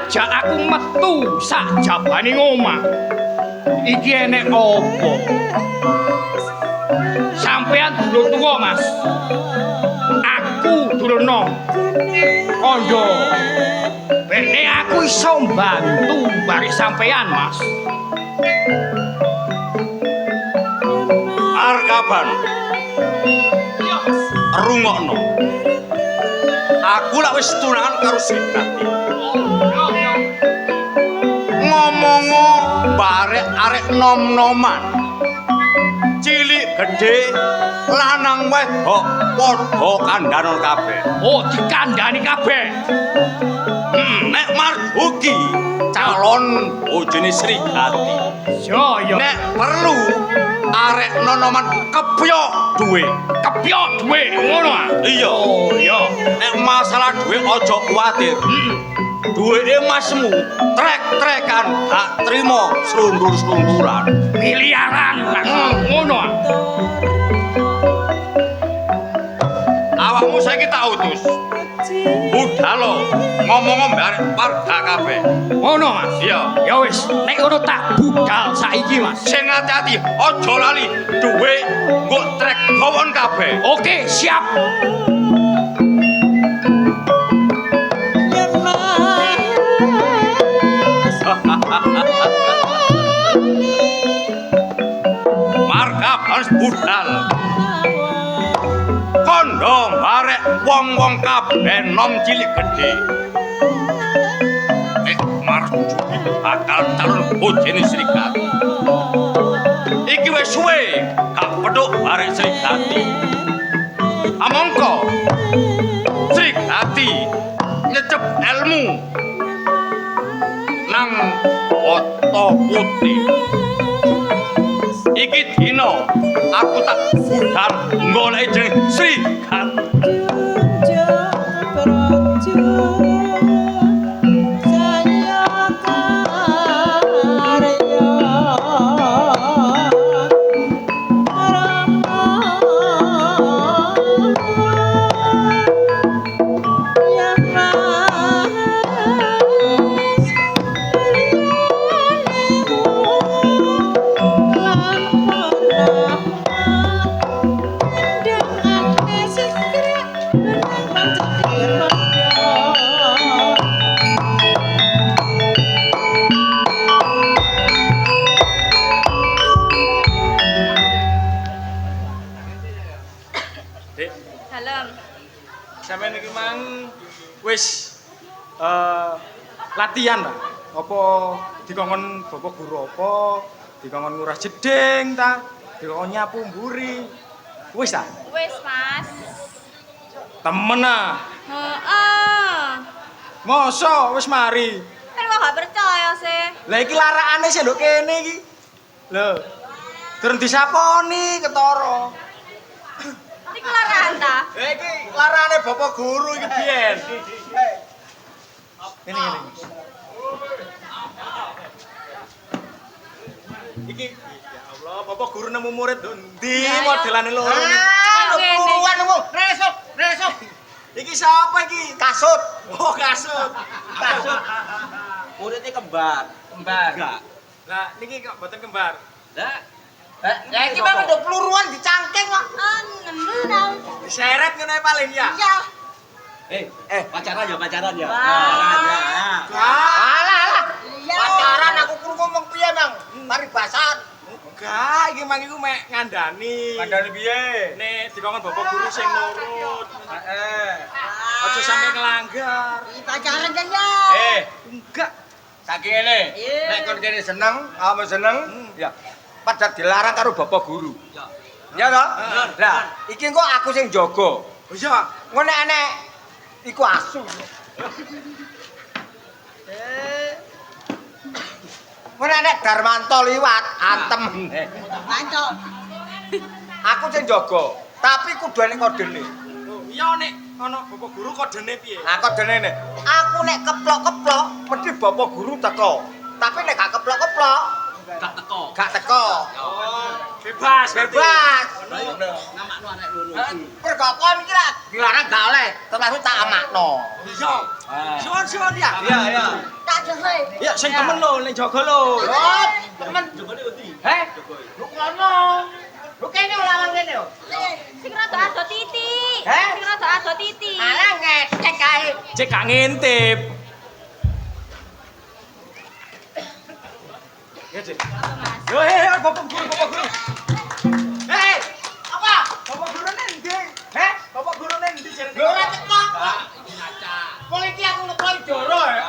ngajak aku metu sak jabane omah. Iki enek opo? Sampeyan durung tuwa, Mas. Aku durung nom. Kandha. Bene aku iso mbantu bari sampeyan, Mas. Arkaban. Rungokno. Aku lak wis tunangan karo Srikati. Ngomongo barek arek nom-noman. Cilik gedhe lanang wedok padha kandhanon kabeh. Oh, dikandhani kabeh. Nek Margogi calon bojone Srikati. Yo yo. Nek perlu arek nonoman kepyok duwe. Kepyok duwe ngono ah. Iya. Oh, yo. Nek masalah duwe aja kuwatir. Duweke masmu trek-trekan gak trimo slundur-slunduran. Miliaran ngono ah. Awakmu saiki tak utus. Budhalo ngomong mbare warga kabeh. Ngono, Mas. Iya. Ya wis, nek ngono tak budal saiki, Mas. Sing ati-ati aja lali duwe nggo trek gawon kabeh. Oke, siap. Marga harus budal. Kondo barek wong-wong kabeh nom cilik gedhe. Marjuki bakal calon bojone Srikati. Iki wis suwe gak pedhuk barek Srikati. Amangka Srikati nyecep ilmu nang Wata Putih. Iki dina aku tak budal golek jeneng Srikati. Sampeyan iki mang wis latihan ta? Apa dikongkon bapak guru apa? Dikongkon ngurah jeding ta? Dikongkon nyapu mburi. Wis ta? Wis, Mas. Temen ah. Heeh. Mosok wis mari. Kan kok gak percaya sih. Lah iki larakane sih nduk kene iki. Lho. Durung disaponi ketara. Iki larahan ta? Iki larane bapak guru iki biyen. Ini. Iki ya Allah, bapak guru nemu murid ndi modelane loro iki. Puruan ngomong, resok. Iki sapa iki? Kasut. Oh, kasut. Muridnya kembar. Enggak. Lah niki kok mboten kembar. Ya iki mah udah peluruan dicangkeng kok. Nemu tau. Diseret ngene paling ya. Iya. Pacaran ya. Wah. Alah. Iya. Pacaran aku krungu ngomong piye, Mang? Paribasan. Enggak, iki mang iku mek ngandani. Kandhane piye? Nek dikongkon bapak guru sing nurut. Aja sampe ngelanggar. Pacaran kan ya. Enggak. Saking ngene. Nek kon kene seneng, awakmu seneng, ya padha dilarang karo bapak guru. Ya toh? Lah, iki kok aku sing jaga. Oh iya. Ngono enek iku asu. Ngono enek Darmanto liwat antem. Mantuk. Aku sing jaga, tapi kudu enek kodene. Oh, iya nek ana bapak guru kodene piye? Nah, kodene ne. Aku nek keplok-keplok mesti bapak guru teko. Tapi nek gak keplok-keplok gak teko. Oh, bebas. Namakno arek ngono iki. Pergokon iki lah dilarang gak oleh, termasuk tak amakno. Iya. Suwun ya. Iya. Tak Ya sing temen lho ning jaga lho. Temen. Heh? Lu kono. Lu kene lawan kene yo. Sing rada ado titik. Heh? Sing rada ado titik. Alah ngecek kae. Cek gak ngintip. Ya, Cek. Yo, Bapak Guru. Hei, Apa? Bapak Guru nendi? Heh, Bapak Guru nendi jare? Lho ora teko. Wong iki aku nekoi Doro ya.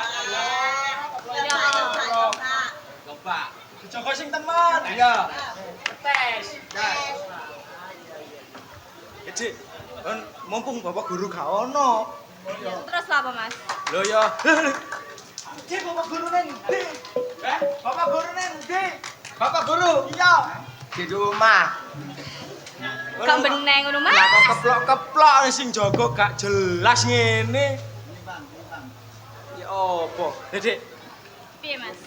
Dijogo sing temen. Iya. Tes. Ya, Cek. Kan mumpung Bapak Guru gak ono. Terus lah apa, Mas? Lho ya. Cek Bapak Guru nendi? Bapak Guru nendi? Bapak Guru. Iya. Di rumah. Gak beneng ngono, Mas. Lah kok keplok-keplok sing jaga gak jelas ngene. Ya opo? Dedek, Piye, Mas?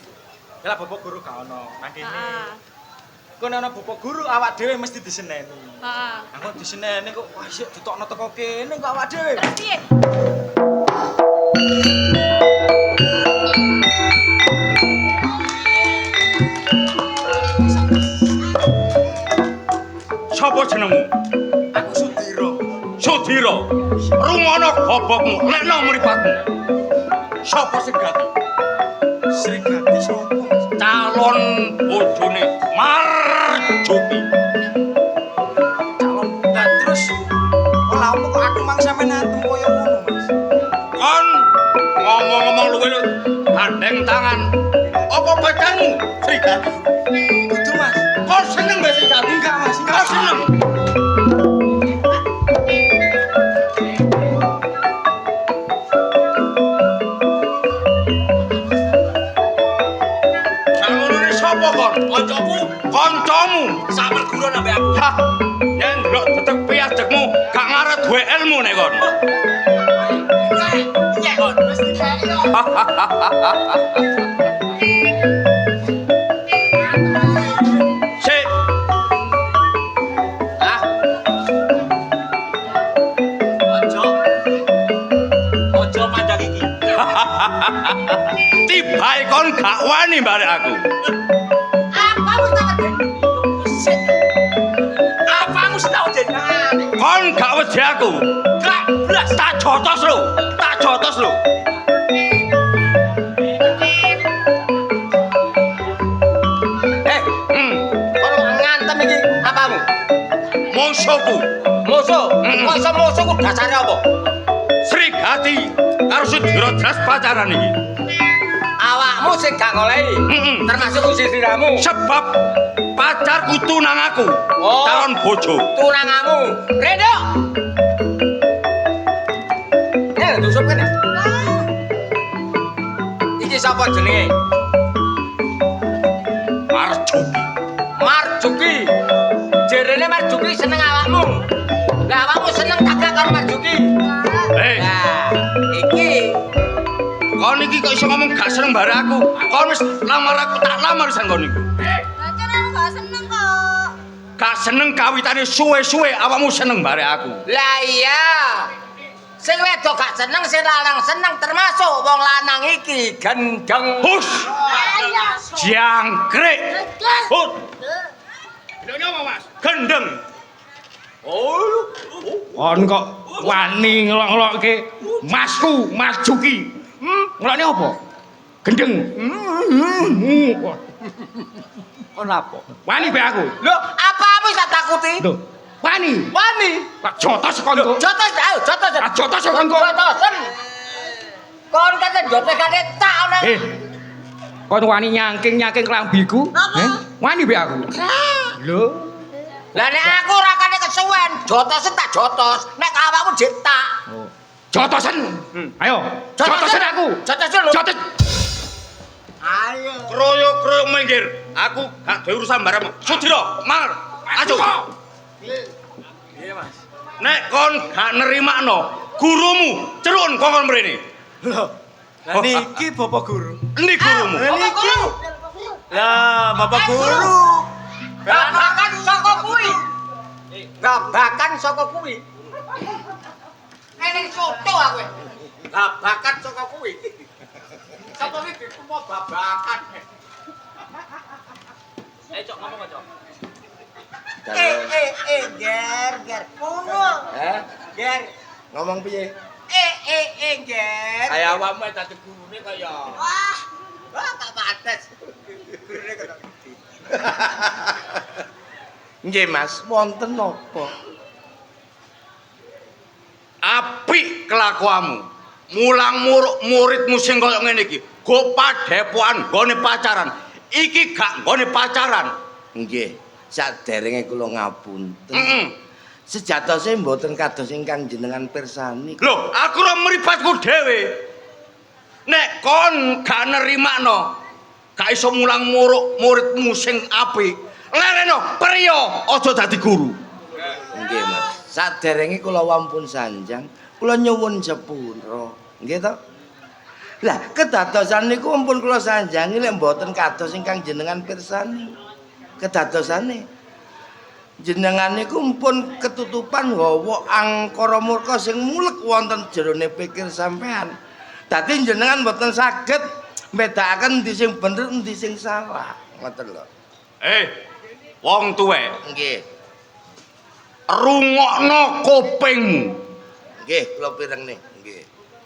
lah Bapak Guru gak ono nang kene. Heeh. Kok ana Bapak Guru awak dhewe mesti diseneni. Heeh. Aku diseneni kok wah sik ditokno teko kene kok awak dhewe. Terus piye? Sapa jenengmu? Aku Sudira. Sudira. Rungono gobokmu, lekno mripatmu. Sapa sing gati? Srigati sapa? Calon bojone Marjuki. Calon. Lah terus ora opo kok aku mang sampe nantem koyo ngono, Mas. Kon ngomong-ngomong luwe lho, gandeng tangan. Apa pacarmu? Srigati. Kudu, Mas. Kok seneng mbek Srigati? Enggak, Mas. Kok seneng? Sangonone sapa kon? Kancamu? Kancamu. Sak perguruan ambek aku. Hah. Yen ndelok tetek piadekmu gak ngarep duwe ilmu nek kon. Iya kon. Mesti kae yo. Sik. Ah. Ojo mandang iki. Tibae kon gak wani barek aku. Apa wis tak ngeden? Apa wis tak ngeden? Kon gak wedi aku. Gak blas tak jotos lho. Tak jotos lho. Kon ngantem iki apamu? Musuhku. Musuh. Kok iso musuh ku dasare apa? Srigati karo Sudira jelas pacaran iki. Awakmu sing gak ngolehi. Heeh. Termasuk usiramu. Sebab pacarku tunang aku. Oh. Calon bojo. Tunangamu. Rendok. Tusup kene. Iki sapa jenenge? Marjuki. Marjuki. Jerene Marjuki seneng awakmu. Lah awakmu seneng kagak karo Marjuki? Lah, iki Kon iki kok iso ngomong gak seneng bare aku. Kon wis lamar aku tak lamar san kon iku. Lah kan aku gak seneng kok. Gak seneng kawitane suwe-suwe awakmu seneng bare aku. lah iya. Sing wedok gak seneng, sing lanang seneng termasuk wong lanang iki gendeng. Hus. Jangkrik. Hut. Ini apa, Mas? Gendeng. Kon kok wani ngelok-ngelokke Masku, Mas Juki. Ngelokne apa? Gendeng. Kon apa? Wani be aku. Lho, apa wis tak takuti? Lho, wani. Wani. Tak jotos kon Lho, kok. jotos ayo, jotos. Ah, jotos kon kok. Jotosen. Kon kate jotos kate tak ana. Kon wani nyangking-nyangking klambiku? Wani be aku. Lho, Lah nek aku ora kate kesuwen, jotosen tak jotos. Nek awakmu jetak. jotosen. Ayo, jotosen aku. Jotosen lho. Jotos. Ayo. Kroyok-kroyok minggir. Aku gak duwe urusan bareng. Sudira, mar. Ayo. Iya, Mas. Nek kon gak nerimakno, gurumu cerun kongkon mrene. Lho, lah niki Bapak Guru. Endi gurumu? Lah niki. Lah, Bapak Guru. Gabakan saka kuwi. Gabakan saka kuwi. Ngene soto aku. Gabakan saka kuwi. sapa iki dituwa babakan. Ayo cok ngomong cok. Ger. Ngono. Hah? Ger. Ngomong piye? Ger. Kaya awakmu dadi gurune kaya. Wah, tak pates. Gurune kok gede. Nggih, Mas, wonten napa? Apik kelakuanmu. Mulang muridmu sing kaya ngene iki. Go padepokan nggone pacaran. Iki gak nggone pacaran. Nggih, saderenge kula ngapunten. Sejatose mboten kados ingkang jenengan pirsani. Lho, aku ora mripatku dhewe. Nek kon gak nerimakno, gak iso mulang muridmu sing apik. Lereno, priya aja dadi guru. Nggih, Mas. Saderenge kula wampun sanjang, kula nyuwun sepura. Nggih to? Lah, kedadosan niku ampun kula sanjangi lek mboten kados ingkang jenengan pirsani. Kedadosane jenengan niku ampun ketutupan hawa angkara murka sing mulek wonten jerone pikir sampean. Dadi jenengan mboten saged mbedakaken endi sing bener endi sing salah. Ngoten lho. Wong tuwek, Nggih. rungokno kupingmu. Nggih, kula pireng nih. Nggih.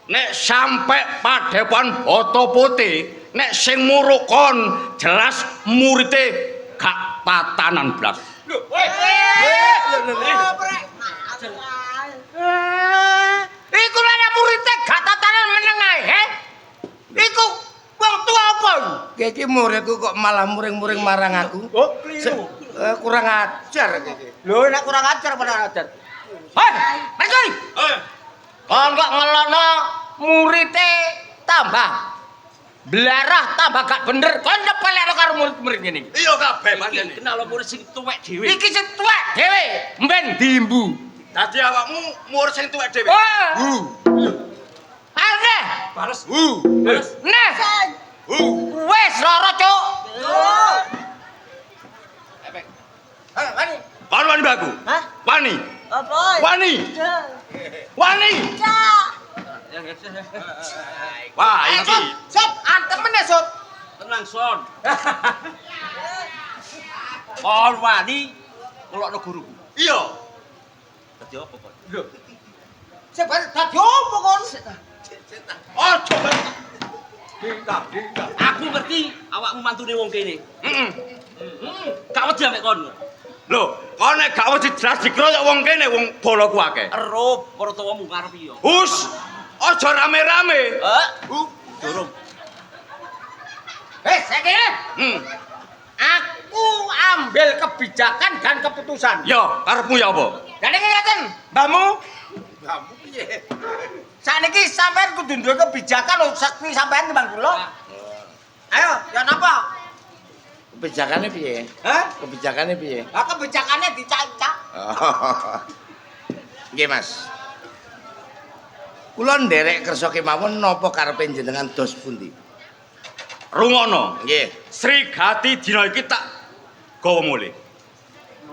Nek sampe padepokan Bata Putih, nek sing muruk kon jelas murite gak tatanan blas. Lho, Iku lha muridé gak tatanan meneng ae, he? Iku wong tua apa? iki muridku kok malah muring-muring marang aku. Oh, keliru. Kurang ajar iki. Lho nek kurang ajar padha ajar. Hei, mari. Kon kok ngelono muridé tambah blarah tambah gak bener. Kon nyepelekno karo murid-murid ngene iki. Iya kabeh pancen. Kenal murid sing tuwek dhewe. Iki sing tuwek dhewe, mben diimbu. Dadi awakmu murid sing tuwek dhewe. Arne, Bares. Nah. Wes loro, Cuk. Wani. Kon wani baku? Hah? Wani. Apa? Wani. Wani. Wah, iki. Sob, antem meneh, Sob. Tenang Son. Kon wani ngelokno guru. Iya. Dadi apa kon? Lho. Sing dadi opo kon? Ojo. Aku ngerti awakmu mantune wong kene. Heeh. Gak wedi ambek kon. Lho, kon nek gak wedi jelas dikroyok wong kene wong boloku akeh. Erup para tuwamu ngarep iya. Hus. Ojo rame-rame. Durung. Saiki aku ambil kebijakan dan keputusan. Yo, karepmu ya apa? Dan iki ngeten, Mbahmu. Mbahmu piye? Saniki sampean kudu duwe kebijakan lho sakti sampean timbang kula. Ayo, ya napa? Kebijakane piye? Hah? Kebijakane piye? Lah kebijakane dicacak. Nggih, Mas. Kula nderek kersa kemawon napa karepe jenengan dos pundi? Rungokno. Nggih. Srigati dina iki tak gawa mulih.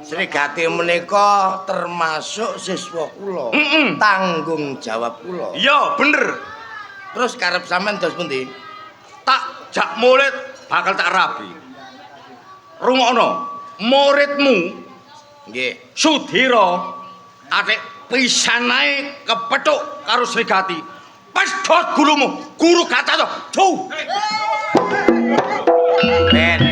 Srigati menika termasuk siswa kula. Tanggung jawab kula. Iya, bener. Terus karep sampean dos pundi? Tak jak murid bakal tak rabi. Rungokno, muridmu Nggih. Sudira atik pisan ae kepethuk karo Srigati. Wis dot gurumu, guru gak tahu. Duh. Ben.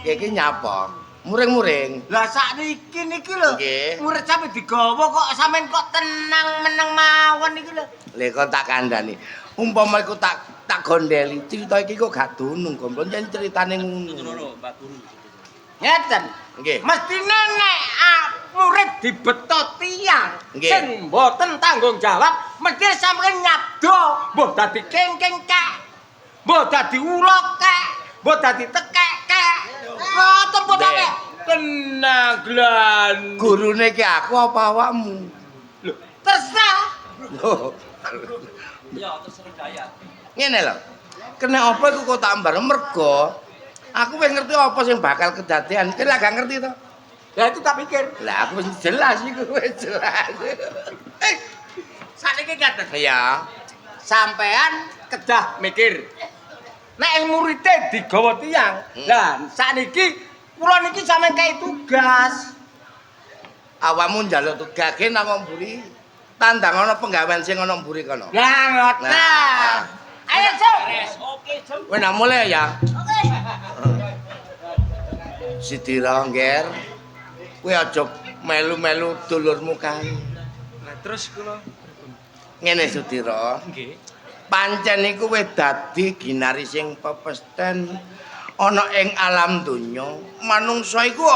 Iki nyapa? Muring-muring. Lah sakniki niki lho. Nggih. Murid sampe digawa kok sampean kok tenang meneng mawon iki lho. Lha kok tak kandhani. Umpama iku tak gondeli, cerita iki kok gak dunung, gomblo yen critane ngono. Loro, Mbak Guru. Ngeten. Nggih. Mestine nek murid dibetot tiyang Nggih. sing mboten tanggung jawab, mesti sampeyan nyabdo, mbah dadi kengking kek, mbah dadi ulok kek, mbah dadi tekek kek. Ngoten po Nggih. sampe. Tenang glan. Gurune ki aku apa awakmu? Terserah. Loh, Ya, terserah daya. ngene lho. Kena apa iku kok tak mbar mergo aku wis ngerti apa sing bakal kedadean. Ki lak gak ngerti to. Lah itu tak pikir. Lah aku wis jelas iku wis jelas. Sakniki ngaten. Iya. Sampean kedah mikir. Nek muridé digawa tiyang. Lah sakniki kula niki sampean kei tugas. Awakmu njaluk tugas ge nang mburi. Tandang ana penggawean sing ana mburi kono. Lah ngoten. Nah. Ayo, Cuk. Oke, Jeng. Wis nak mulai ya. Oke. Sidira ngger. Kowe aja melu-melu dulurmu kae. Lah terus kula Ngene Sudira. nggih. Pancen iku wis dadi ginari sing pepesten ana ing alam donya. Manungsa iku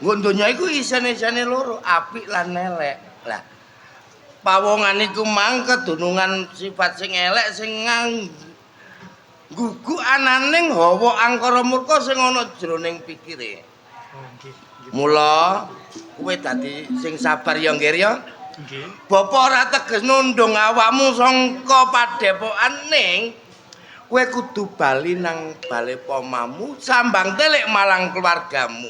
nggo donya iku isine-isine loro, apik lan elek. Lah pawongan iku mang kedunungan sifat sing elek sing gugu ananing hawa angkara murka sing ana jroning pikire. Oh nggih. Mula kowe dadi sing sabar ya nggih ya. Nggih. Bapa ora teges nundung awakmu sangka padhepokan ning kowe kudu bali nang bale pomamu sambang telik malang keluargamu.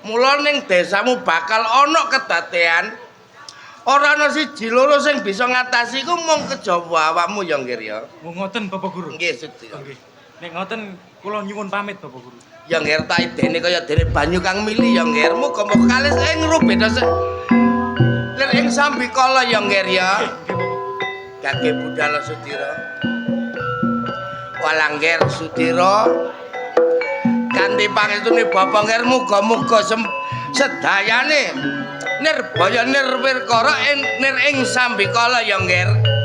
Mula ning desamu bakal ana kedadean ora ana siji loro sing bisa ngatasi iku mung kejaba awakmu ya nggih ya. Oh ngoten Bapak Guru. Nggih Sedya. Nggih. Nek ngoten kula nyuwun pamit Bapak Guru. Ya nggih tak idene kaya dene banyu kang mili ya nggih muga-muga kalis ngrubeda lir ing sambikala ya nggih ya. Kakek budal Sudira. Walangger Sudira. Kanthi pangestune Bapak ngger muga-muga sedayane nirbaya nirwirkara nir ing sambikala ya nggih.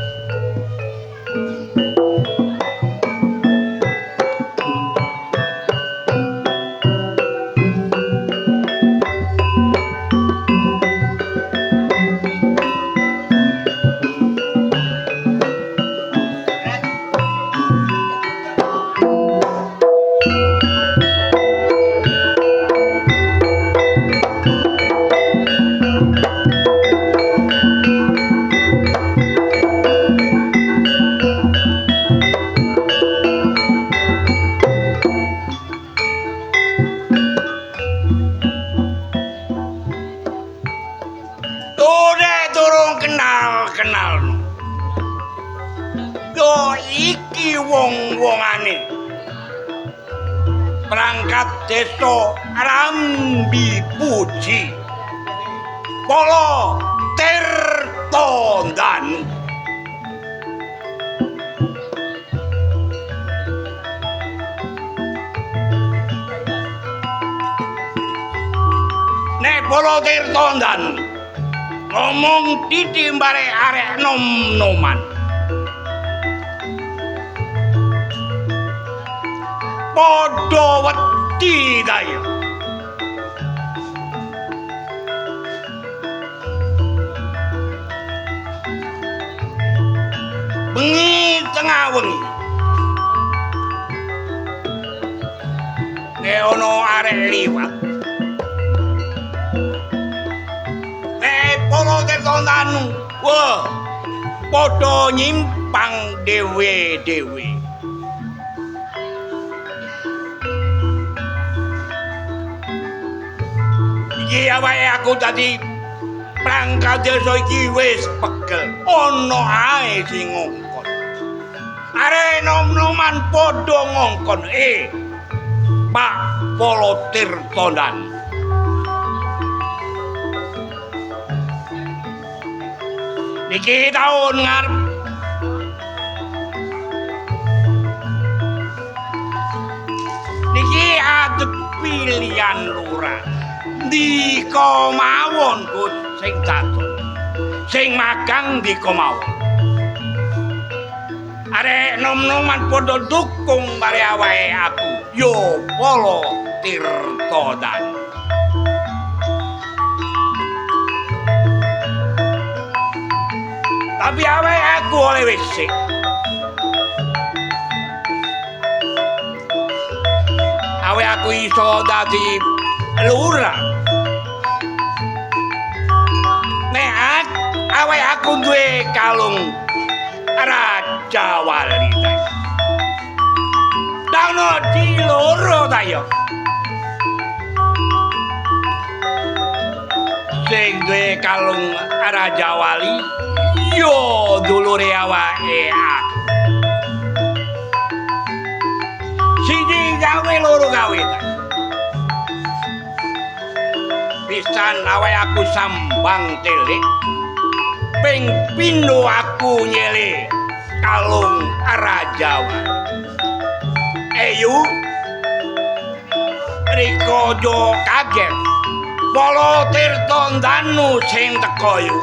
Durung kenal-kenal. Yo iki wong-wongane. Perangkat desa Rambi Puji. Polo Tirtondan. Nek Polo Tirtondan ngomong titi mbare arek nom-noman. Padha wedi ta ya. Bengi tengah wengi. Nek ono arek liwat. Para Tirtondan, wah, padha nyimpang dhewe-dhewe. Iki awake aku dadi perangkat desa iki wis pegel. Ana ae sing ngongkon. Arek nom-noman padha ngongkon, Pak Polo Tirtondan. Niki taun ngarep niki adep pilihan lurah ndika mawon Gus sing dados sing magang ndika mawon arek nom-noman padha dukung bare awake aku yo Polo Tirtondan. Tapi awake aku oleh wisik. Awake aku iso dadi lurah. Nek awake aku duwe kalung Raja Wali. Dano di loro ta yo. sing duwe kalung Raja Wali yo dulure awake aku. Siji gawe loro gawe ta. Pisan awake aku sambang telik. Ping pindho aku nyele kalung Raja Wali. Eyu Riko jo kaget. Bolo Tirta Danu sing teko yu.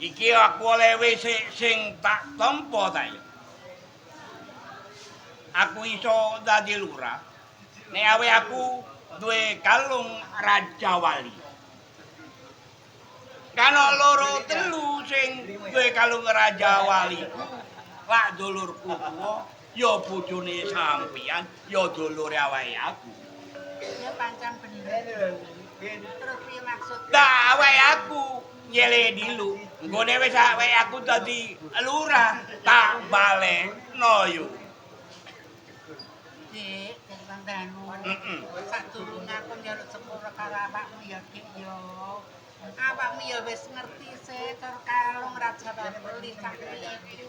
Iki aku oleh WC sing tak tampa ta ya. Aku iso dadi lurah. Nek awe aku duwe kalung Raja Wali. Kana loro telu sing duwe kalung Raja Wali. Lak dulurku tuwa ya bojone sampeyan, ya dulure awake aku. Ya pancen bener. Terus piye maksud? Dah awake aku nyele dilu. Nggone wis awake aku dadi lurah, tak balekno yo. Dik, Bang Danu. Sadurunge aku njaluk sepura karo awakmu ya, Dik yo. Awakmu ya wis ngerti sih tur kalung raja bali sak iki.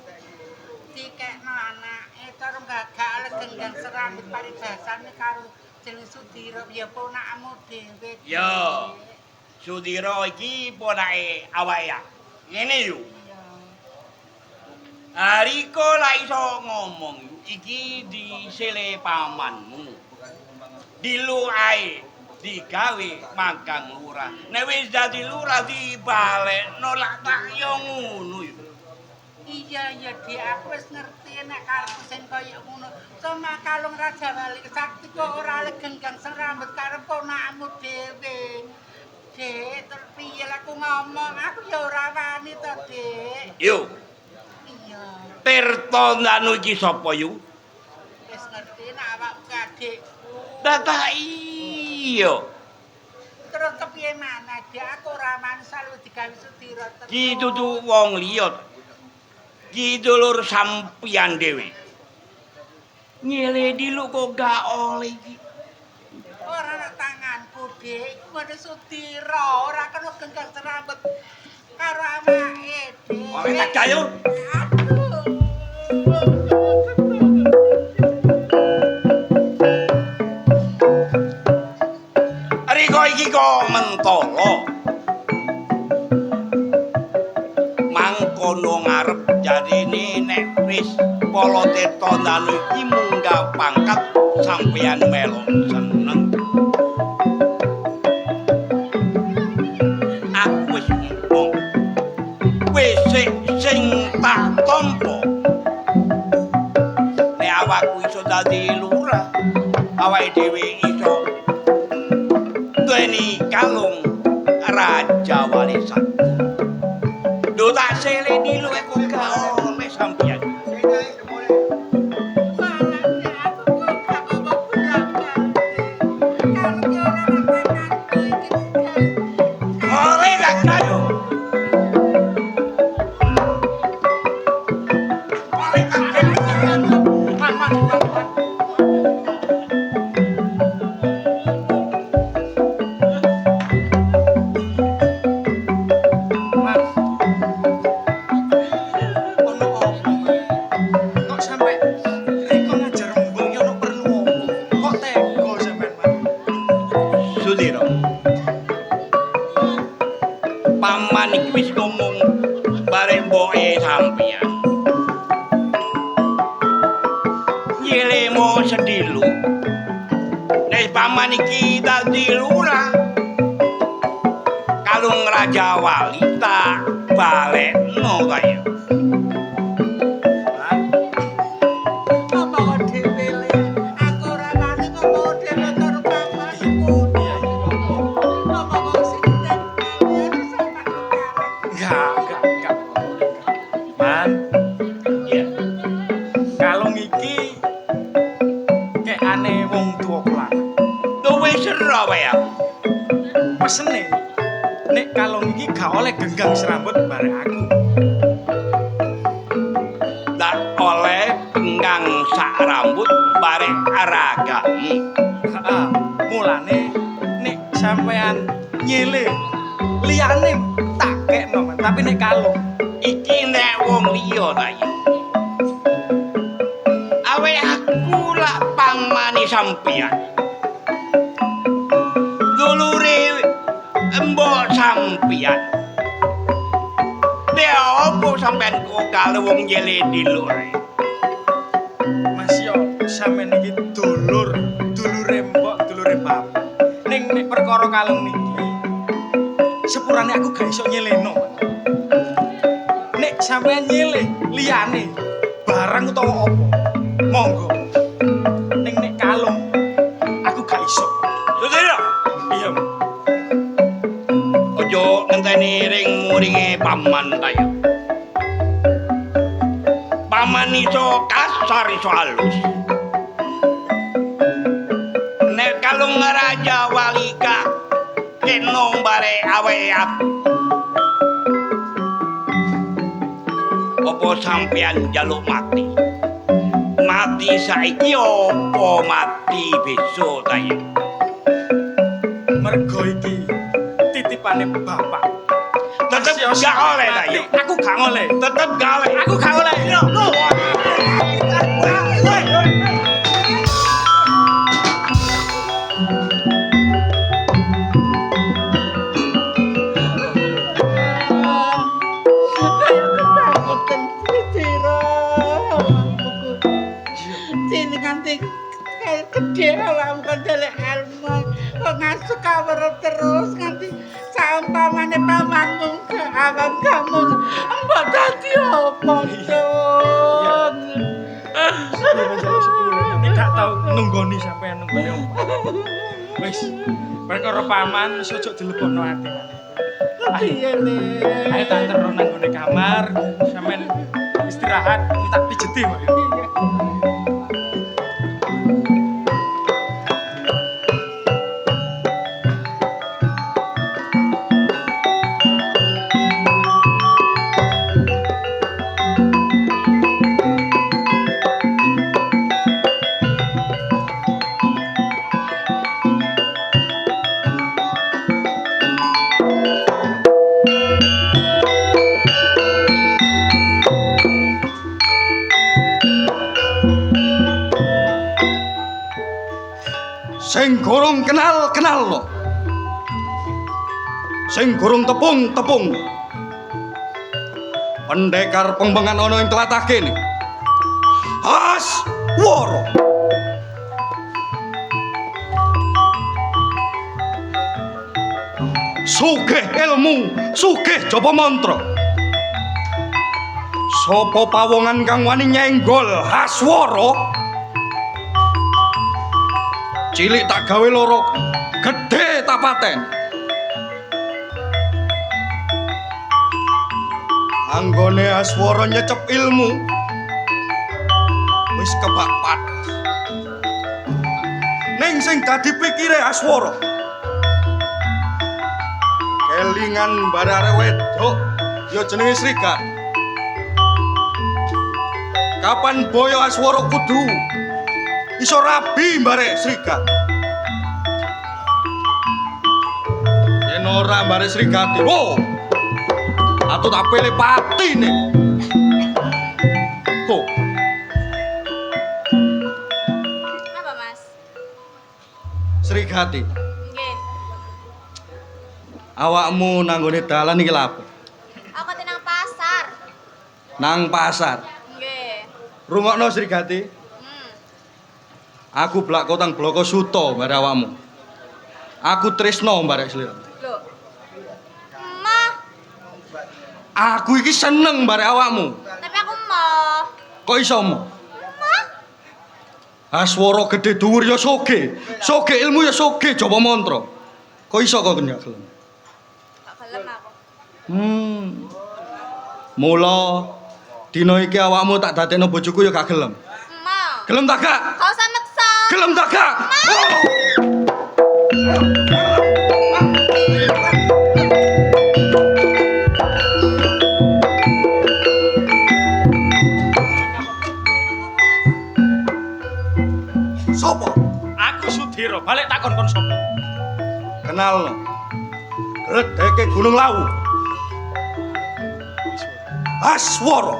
Dikekno anake tur gagak genggang serambut paribasane karo jeneng Sudira ya ponakmu dhewe. Yo. Sudira iki ponake awake. Ngene yo. Ariko la iso ngomong iki disele pamanmu. Dilu ae digawe magang lurah. Nek wis dadi lurah dibalekno lak tak yo ngono yo. Iya ya Dik, aku wis ngerti nek karepmu sing kaya ngono. Cuma kalung raja bali sakti kok ora legenggang serambut karo ponakmu dhewe. Dik, terus piye aku ngomong, aku ya ora wani to, Dik. Yo, Iya. Tirta Danu iki sapa yo? Wis ngerti nek awakmu adikku. Data iya. Terus kepiye maneh, Dik? Aku ora wani selalu digawe Sudira terus. Ki dudu wong liya. Ki dulur sampeyan dhewe. Nyele dilu kok gak oleh iki. Ora nek tanganku, Dik. Iku ada Sudira, ora kena genggang serambut karo awake, Dik. Wong tak gayo. Riko iki kok mentolo. Mangkono ngarep jarine nek wis Palateta Danu iki munggah pangkat sampeyan melok seneng. Aku wis ngomong. Wis sing tak tampa. Nek awakku iso dadi lurah, awake dhewe iso duweni kalung Raja Wali Satu. Lho tak sele dilu kok gak oleh sampeyan. Oleh tak kayo. Oleh tak kayo. Kok sampe Riko ngajar mbok yo ono perlu opo? Kok tega sampean, Mas? Sudira. Paman iki wis ngomong bare mboke sampeyan. Nyelemo sedilu. Nek paman iki dadi lurah. Kalung Raja Wali tak balekno kaya. Ngomong dhewe le, aku ora wani ngomong dhewe karo pamanku. Ngomong sing ten sampe Enggak. Man, Ya. kalung iki kekane wong tuwa kula. Kowe sera wae aku. Pesene nek kalung iki gak oleh genggang serambut bareng aku. Tak oleh penggang sak rambut barek aragamu. Heeh, mulane nek sampean nyele liyane tak kekno, Man. Tapi nek kalung Iki nek wong liya ta iki. Awe aku lak pamane sampeyan. Dulure mbok sampeyan. Nek opo sampeyan kok karo wong nyele dilu ae. Mas yo sampean iki dulure mbok, dulure bapak. Ning nek perkara kalung niki sepurane aku gak iso nyeleno. Nek sampean nyele liyane barang utawa apa, monggo. Ning nek kalung aku gak iso. Sudira, Iya, Man. ojo ngenteni ring muringe paman ta ya. paman iso kasar iso halus. Nek kalung raja walika kena bare awe aku. Apa sampean jaluk mati? Mati saiki apa mati besok ta ya? Mergo iki titipane bapak. Tetep gak oleh ta ya? Aku gak oleh. Tetep gak oleh. Aku gak oleh. Yo. Sini nganti gede awakmu kan delek ilmu kok ngasuk kawer terus nganti sampamane pamanmu awan kamu mbok dadi apa Sun? Ini gak tau nunggoni sampean nunggoni omah. Wis, perkara paman sojok dilebokno ati. Piye le? Ayo tak terus nang gone kamar, sampean istirahat, tak pijeti wae. Sing gorong kenal lo. Sing gorong tepung. Pendekar pembengan ono ing tlatah kene. Aswara. Sugih ilmu, sugih japa mantra. Sapa pawongan kang wani nyenggol Aswara? Cilik tak gawe loro, gede tak paten. Anggone Aswara nyecep ilmu, wis kebak pat. Ning sing dadi pikire Aswara, kelingan bare arek wedok, ya jenenge Srigat. Kapan boyo Aswara kudu iso rabi mbare Srigat. Yen ora mbare Srigat, wo. Atuh tak pilih patine. Kok Apa, Mas? Srigati, Nggih. awakmu nanggone dalan iki lha apa? Aku tenang pasar. Nang pasar. Nggih. Rungokno Srigati. Aku blak kotang bloko suto mbare awakmu. Aku tresno mbare slira. Loh. Mah, Aku iki seneng mbare awakmu. tapi aku mau. Kok iso mo? Aswara gede dhuwur ya soge. Soge ilmu ya soge jaba mantra. Kok iso kok gak gelem? Gak gelem aku. Mula dina iki awakmu tak dadekno bojoku ya gak gelem. Mau. Gelem tak gak? Kau usah maksa. Gelem tak gak? Sopo? Aku Sudiro, balik takon kon sapa? Kenal no. Gredeke Gunung Lawu. Aswara.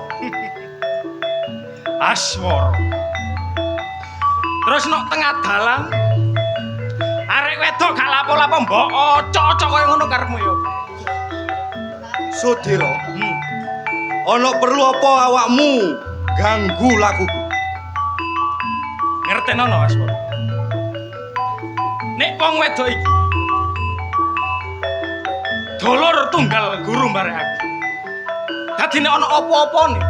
Aswara. Terus nok tengah dalan arek wedok gak lapo-lapo mbok ocok-ocok koyo ngono karepmu yo. Sudiro. Ana perlu apa awakmu ganggu lakuku? Ngertenono Aswara. Nek wong wedok iki dulur tunggal guru barek aku. Dadi nek ana apa-apane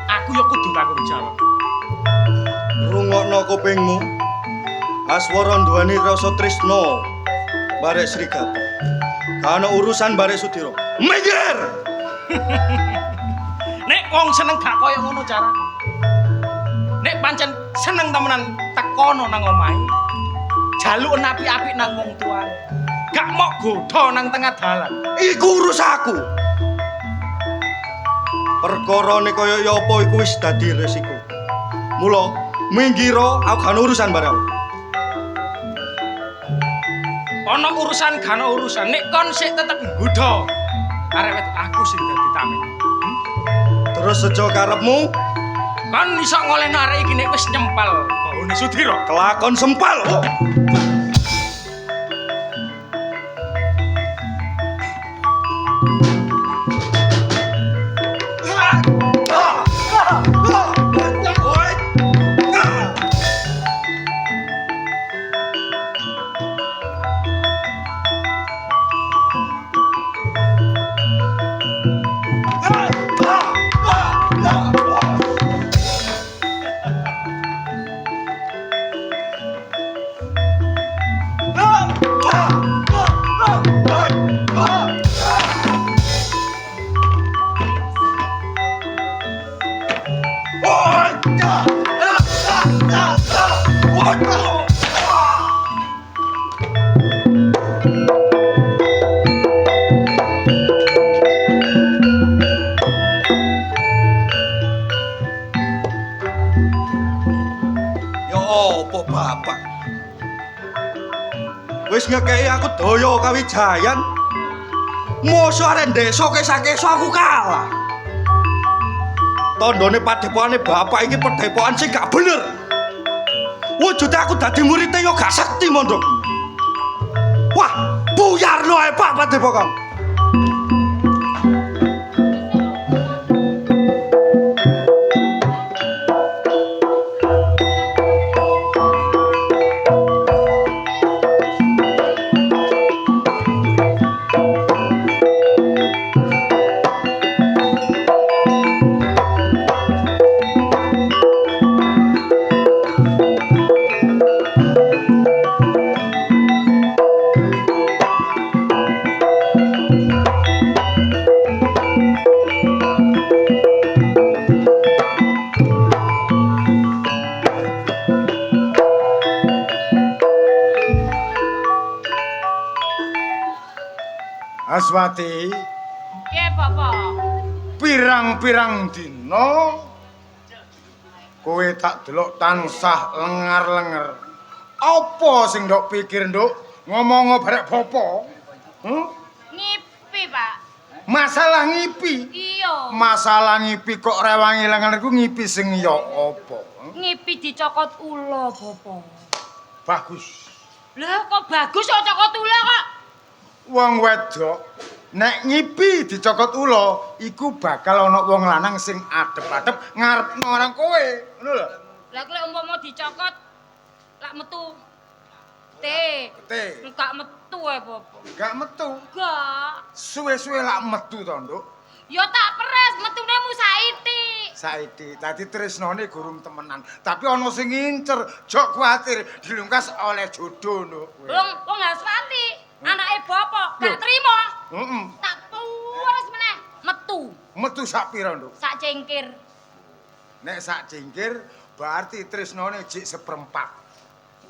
aku ya kudu tanggung jawab. Rungokno kupingmu. Aswara nduweni rasa tresno barek Srigat. Kana urusan barek Sudiro. Minggir! Nek wong seneng gak koyo ngono carane. Nek pancen seneng temenan tekono nang omahe. Jaluk apik-apik nang wong tuane. Gak mok godho nang tengah dalan. Iku urus aku. Perkarane kaya ya apa iku wis dadi resiko. Mula minggiro aku gak urusan bareng. Ana urusan gak ana urusan. Nek kon sik tetep nggodho arek wedok aku sing dadi tamen. Terus sejo karepmu Kon iso ngolehno arek iki nek wis nyempal baune Sudira. kelakon sempal. Oh. Ya apa bapak? Wis ngekei aku daya kawijayan. Mosok arek desa kesa-kesa aku kalah. Tandane padhepokane bapak iki padhepokan sing gak bener. Wujude aku dadi muridé yo gak sekti mondok. Wah, buyarno ae Pak padhepokan. Aswati, Piye, Bapak? pirang-pirang dina kowe tak delok tansah lengar-lenger. Apa sing ndok pikir, Nduk? Ngomong barek bapa? Ngipi, Pak. Masalah ngipi. Iya. Masalah ngipi kok rewangi lengan iku ngipi sing ya apa? Ngipi dicokot ula, Bapak. Bagus. Lah kok bagus kok cokot ula kok? Wong wedok nek ngipi dicokot ula iku bakal ana wong lanang sing adep-adep ngarepno marang kowe. Ngono lho. Lah kuwi umpama dicokot lak metu Te. Gak metu ae, Bapak. Gak metu. Gak. Suwe-suwe lak metu to, Nduk. Ya tak peres metune mu saiti. Saiki dadi tresnane gurung temenan, tapi ana sing ngincer, jok kuwatir dilungkas oleh jodoh, Nduk. Wong Aswati, anake bapak gak trimo. Heeh. Tak pures meneh metu. Metu sak pira, Nduk? Sak cengkir. Nek sak cingkir berarti tresnane jik seperempat.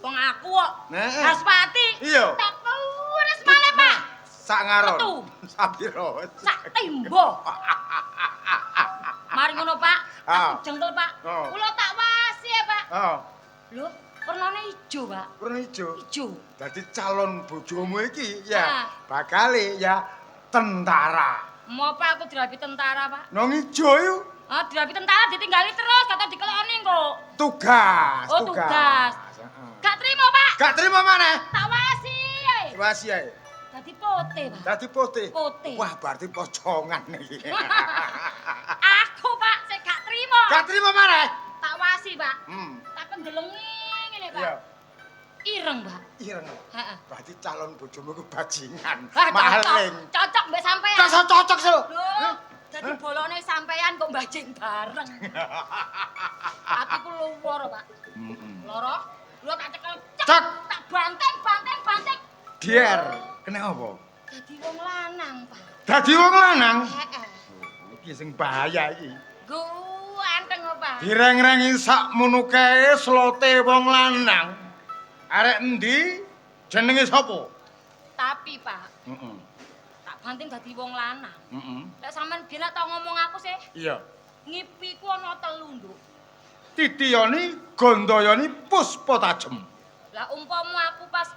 Wong aku kok Nek. Aswati. Iya. Tak pures meneh, Pak. Sak ngaron. Metu. Sak pira? Sak timbo. Mari ngono, Pak. Aku jengkel, Pak. Oh. Kula tak wasi ya, Pak. Oh, Lho, warnane ijo, Pak. warna ijo. Ijo. Dadi calon bojomu iki ya Ah. bakale ya tentara. Mau Pak aku dirabi tentara, Pak. Nang ijo yo Ah, dirabi tentara ditinggali terus kata dikeloni kok. tugas, Oh, tugas. Heeh. Gak trimo, Pak. Gak terima maneh. Tak wasi. Wasi ae. Dadi pote, Pak. Dadi putih. Putih. Wah, berarti pocongan iki. Aku, Pak, sing gak trimo. Gak terima maneh. Tak wasi, Pak. Tak pendelengi ngene, Pak. Iya. Ireng, Pak. Ireng. Heeh. Berarti calon bojomu ku bajingan, Wah, maling. Cocok mbek sampean. Cocok so. Lho, dadi bolone sampean kok bajing bareng. Atiku luwar, Pak. Loro. Lho tak cekel. Cek. Tak banteng. Dier, kena apa? Dadi wong lanang, Pak. Dadi wong lanang. Heeh. Iki sing bahaya iki. Nggo Direng-rengi sakmono kae slote wong lanang. Arek endi? Jenenge sapa? Tapi, Pak, Heeh. tak banting dadi wong lanang. Heeh. Lek sampean biyen tau ngomong aku sih, Iya. ngipiku ana 3, Nduk. Titiyani, Gandayani, Puspa Tajem. Lah umpama aku pas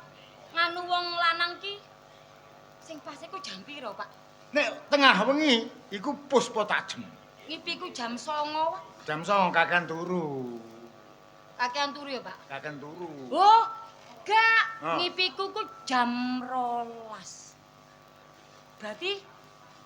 nganu wong lanang ki sing pas iku jam piro, Pak? Nek tengah wengi iku Puspa Tajem. Ngipiku jam 09.00. Jam 09.00 kakean turu. Kakean turu ya, Pak? Kakean turu. Oh, gak. Oh. Ngipiku ku jam 12. Berarti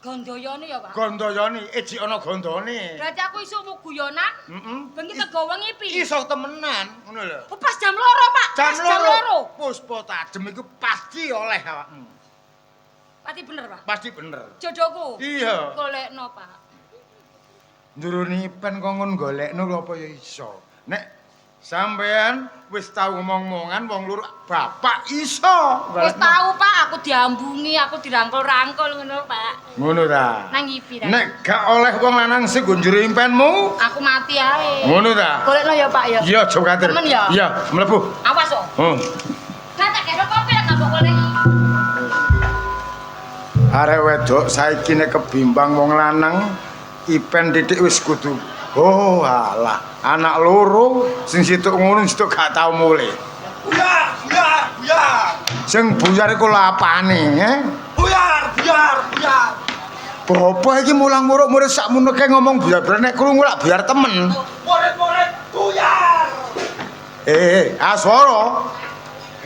Gandayane ya, Pak? Gandayani, iji ana gandane. Berarti aku iso mau guyonan, Heeh. bengi kegawa ngipi. Iso temenan, ngono lho. Oh, pas jam 2, Pak. Pas jam 2. Puspa Tajem iku pasti oleh awakmu. Pasti bener, Pak. Pasti bener. Jodohku. Iya. Golekno, Pak. Nduruni pen kongon golekno apa ya iso. Nek sampean wis tau ngomong-ngomongan wong lur bapak iso. Wis tahu, Pak, aku diambungi, aku dirangkul-rangkul ngono, Pak. Ngono ta. Nang ngipi ta. Nek gak oleh wong lanang sing nggo njero impenmu, Aku mati ae. ngono ta. Golekno ya, Pak ya. Iya, aja kuwatir. Temen ya? Iya, mlebu. Awas kok. Oh. Gak tak kira kopi lek gak boleh. Arek wedok saiki nek kebimbang wong lanang, ipen titik wis kudu. Oh, alah. Anak loro sing situk ngono situk gak tau mulih. Buyar, buyar, buyar. Sing buyar iku lapane, Buyar, buyar, buyar. Bapak iki mulang murid sakmono kae ngomong buyar nek krungu lak buyar temen. Murid-murid buyar. Aswara.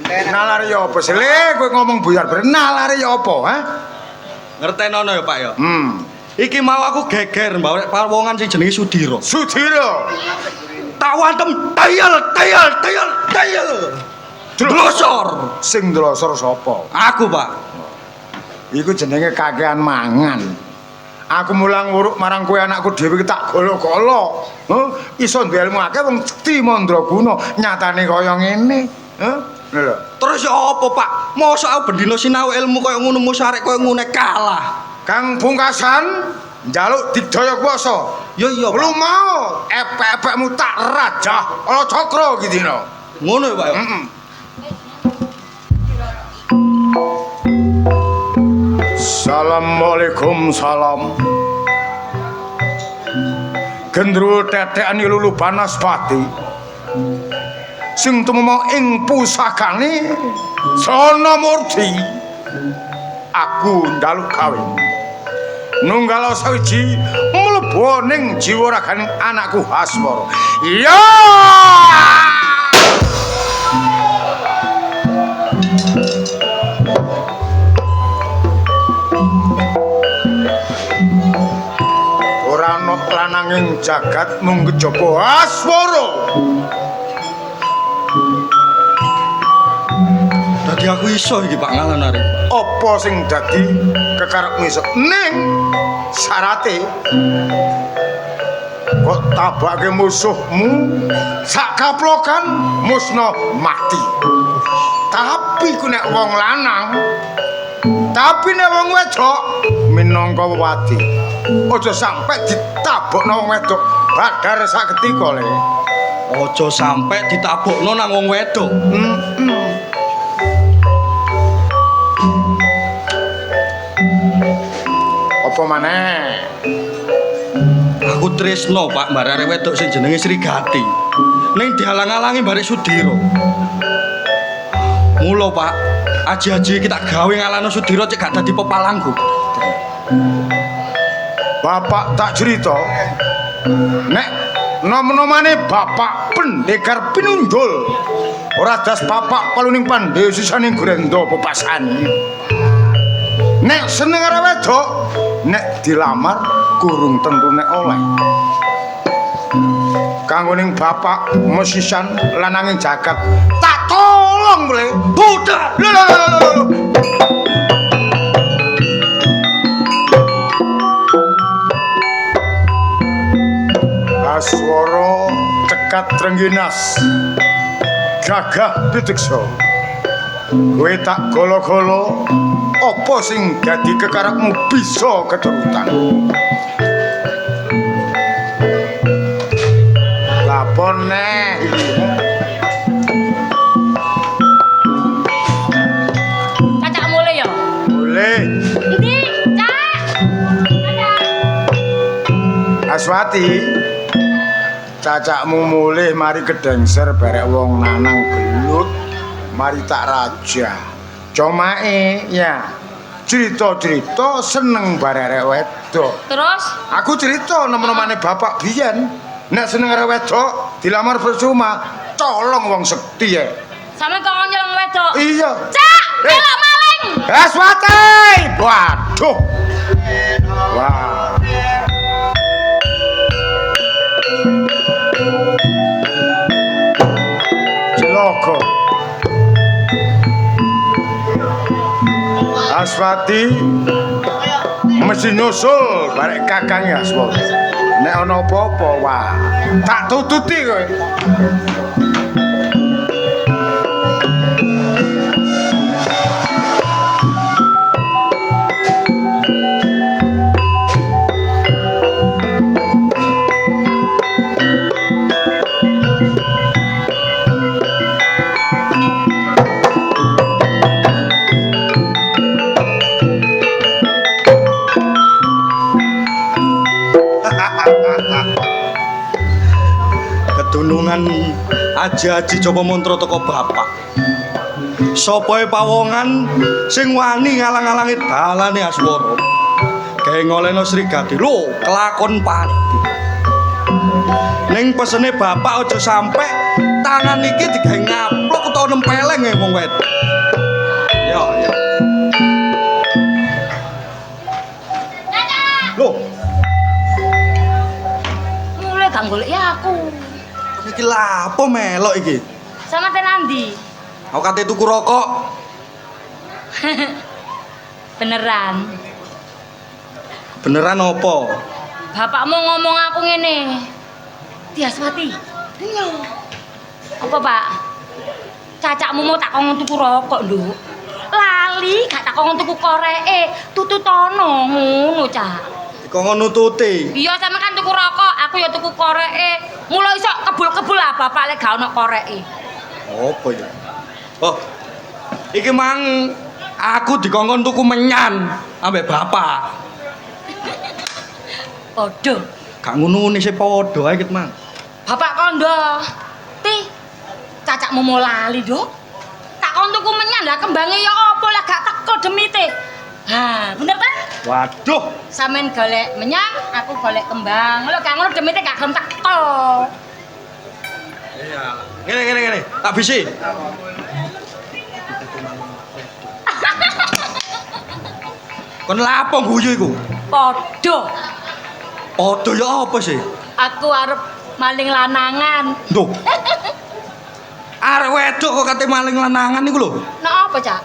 Nalari ya apa? Sile kowe ngomong buyar nalari ya apa, ha? Ngertenono ya, Pak ya. Iki mau aku geger mbak pawongan sing jenenge Sudira. Sudira. Tak wantem tayel. Dlosor. Sing dlosor sapa? Aku, Pak. Iku jenenge kakean mangan. Aku mulang uruk marang kowe anakku dhewe tak golo-golo. Iso duwe ilmu akeh wong Cekti Mandraguna nyatane kaya ngene. Lho. Terus ya apa, Pak? Mosok aku bendina sinau ilmu kaya ngono musarek kaya ngene kalah. Kang pungkasan njaluk digdaya kuwasa. Ya iya, Pak. Lu mau epek-epekmu tak rajah ala cakra iki dina. Ngono ya, Pak. Heeh. Assalamualaikum salam. Gendruwo tetekan lulu Banaspati. Sing tumemu ing pusakane Sona Murti. Aku njaluk kawin. Nunggalo sawiji mlebu ning jiwa raganing anakku Aswara. Ya! Ora ana lananging jagat mung kejaba Aswara. Dadi aku iso iki Pak Ngalanare. Apa sing dadi kekarepmu iso? Ning syarate kok tabake musuhmu sak kaplokan musna mati. Tapi ku nek wong lanang, tapi nek wong wedok minangka wewadi. Aja sampe ditabokno wong wedok badar saketika le. Aja sampe ditabokno nang wong wedok. Apa maneh? Aku tresno, Pak, mbare arek wedok sing jenenge Srigati. Ning dihalang-halangi mbare Sudira. Mula, Pak, aji-aji kita gawe ngalano Sudira cek gak dadi pepalangku. Bapak tak cerita. Nek nom-nomane Bapak Pendekar Pinunjul. Ora das Bapak paluning pandhe sisaning Grenda Pepasani. Nek seneng arek wedok, nek dilamar kurung tentu nek oleh. Kanggoning bapak musisan lananging jagat, tak tolong boleh. Budak. Aswara cekat Trengginas. Gagah ditekso. Kowe tak golo-golo apa sing dadi kekarepmu bisa keturutan. apa neh? Cacak mulai ya? Boleh. Endi, Cak? Aswati. Cacakmu mulih mari kedengser barek wong lanang gelut. Mari tak raja. Comake ya. Cerita-cerita seneng barek wedok. Terus? Aku cerita nom-nomane bapak biyen. Nek seneng arek wedok dilamar bersuma, colong wong sekti ya. Sampe kok nyeleng wedok. Iya. Cak, melok maling. Aswati. Waduh. Wah. Ciloko. Aswati mesti nyusul barek kakang ya Aswati. Nek ana apa-apa wah tak tututi kowe. Kedunungan aji-aji coba montro teko bapak. Sopoe pawongan sing wani ngalang-alangi dalane Aswara. Gawe ngoleno Srigati. Lho, kelakon pati. Ning pesene bapak aja sampe tangan iki digawe ngaplok utawa nempeleng wong wedok. Ya, ya. Lho, Mulai gak golek aku. iki lha apa melok iki? Sama tenandi. Aku kate tuku rokok. Beneran. Beneran apa? Bapakmu ngomong aku ngene. Aswati. Iya. Apa, Pak? Cacakmu mau tak kongkon tuku rokok, Nduk. Lali gak tak kongkon tuku koreke, tututono ngono, Cak. Dikongkon nututi. Iya, sama kan tuku rokok, aku ya tuku koreke. Mula iso kebul-kebul lah bapak lek gak ono koreke. Apa ya? Oh. Iki mang aku dikongkon tuku menyan ambek bapak. Podo. Gak ngono sih padha ae ket mang. Bapak kondo. Ti. Cacakmu mau lali, Duk. Tak kon tuku menyan lah kembange ya apa lah gak teko demite. Ha, bener kan? Waduh. Sampeyan golek menyan, aku golek kembang. Lho gak ngono demite gak gelem teko. Iya. Ngene. Tak bisi. Kon lapo guyu iku? Podo. Padha ya apa sih? Aku arep maling lanangan. Duh. Arek wedok kok kate maling lanangan iku lho. Nek apa, Cak?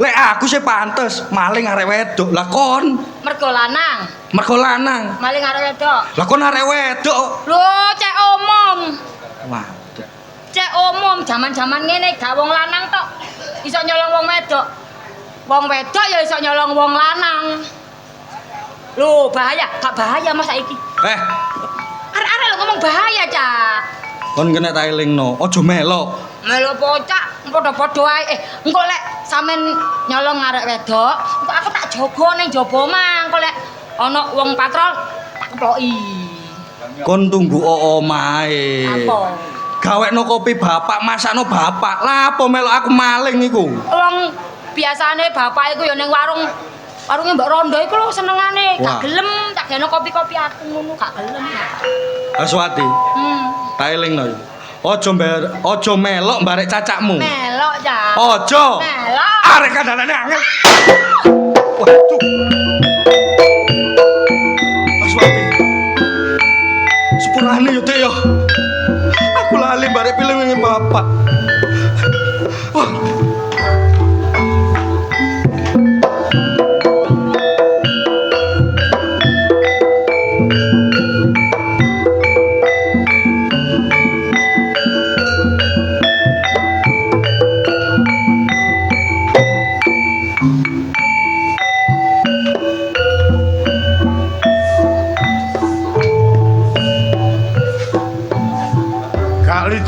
Lek aku sih pantes maling arek wedok. Lah kon Mergo lanang. mergo lanang. Maling arek wedok. Lah kon arek wedok. Lho, cek omong. Waduh. Cek omong jaman-jaman ngene gak wong lanang tok. Iso nyolong wong wedok. Wong wedok ya iso nyolong wong lanang. Lho, bahaya, gak bahaya Mas saiki. Arek-arek lho ngomong bahaya, Cak. Kon kena tak elingno, aja melok. Melo pocak, padha-padha ae. Engko lek sampean nyolong arek wedok, engko aku tak jaga ning jaba mang. Engko lek ana wong patrol tak keploki. Kon tunggu omahe. Apa? Gawekno kopi bapak, masakno bapak. Lah apa melok aku maling iku? Wong biasane bapak iku ya ning warunge Mbak Rondo iku lho senengane. Wah. Gak gelem tak geno kopi-kopi aku ngono, gak gelem. Aswati, tak elingno iki. Aja melok mbarek cacakmu. Melok, Cak. Aja. Melok. Arek kandhane angel. Waduh. Aswati. Sepurane yo, Dek yo. Aku lali barek pilih ngene bapak. Wah.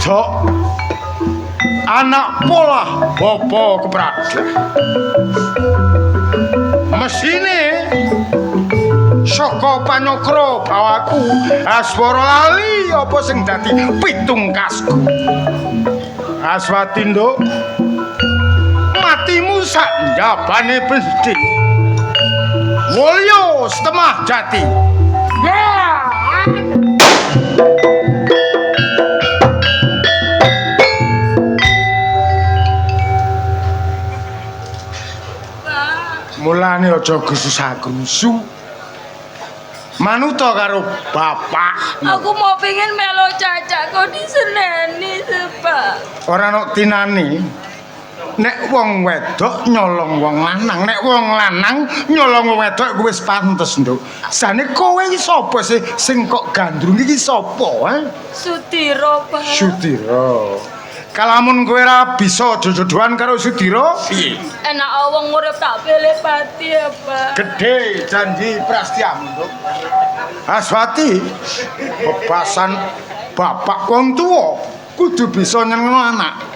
wedok anak polah bapa kepradah. Mesine saka panyokro bawaku Aswara lali apa sing dadi pitungkasku. Aswati nduk, matimu sak njabane pesthi. Mulya setemah jati. Mulane aja gesus-gesu. Manuta karo bapak. Aku mau pengen melo Caca kok diseneni sebab. Ora ana tinane. Nek wong wedok nyolong wong lanang, nek wong lanang nyolong wong wedok kuwi wis pantes, Nduk. Jane kowe iki sapa sih sing kok gandrung iki sapa, ha? Sudiro, Pak. Sudiro. Kalamun kowe ora bisa jodohan karo Sudiro, piye? Enak wong urip tak pilih pati ya, Pak. Gede janji prastiamu, Nduk. Aswati, bebasan bapak wong tuwa kudu bisa nyenengno anak.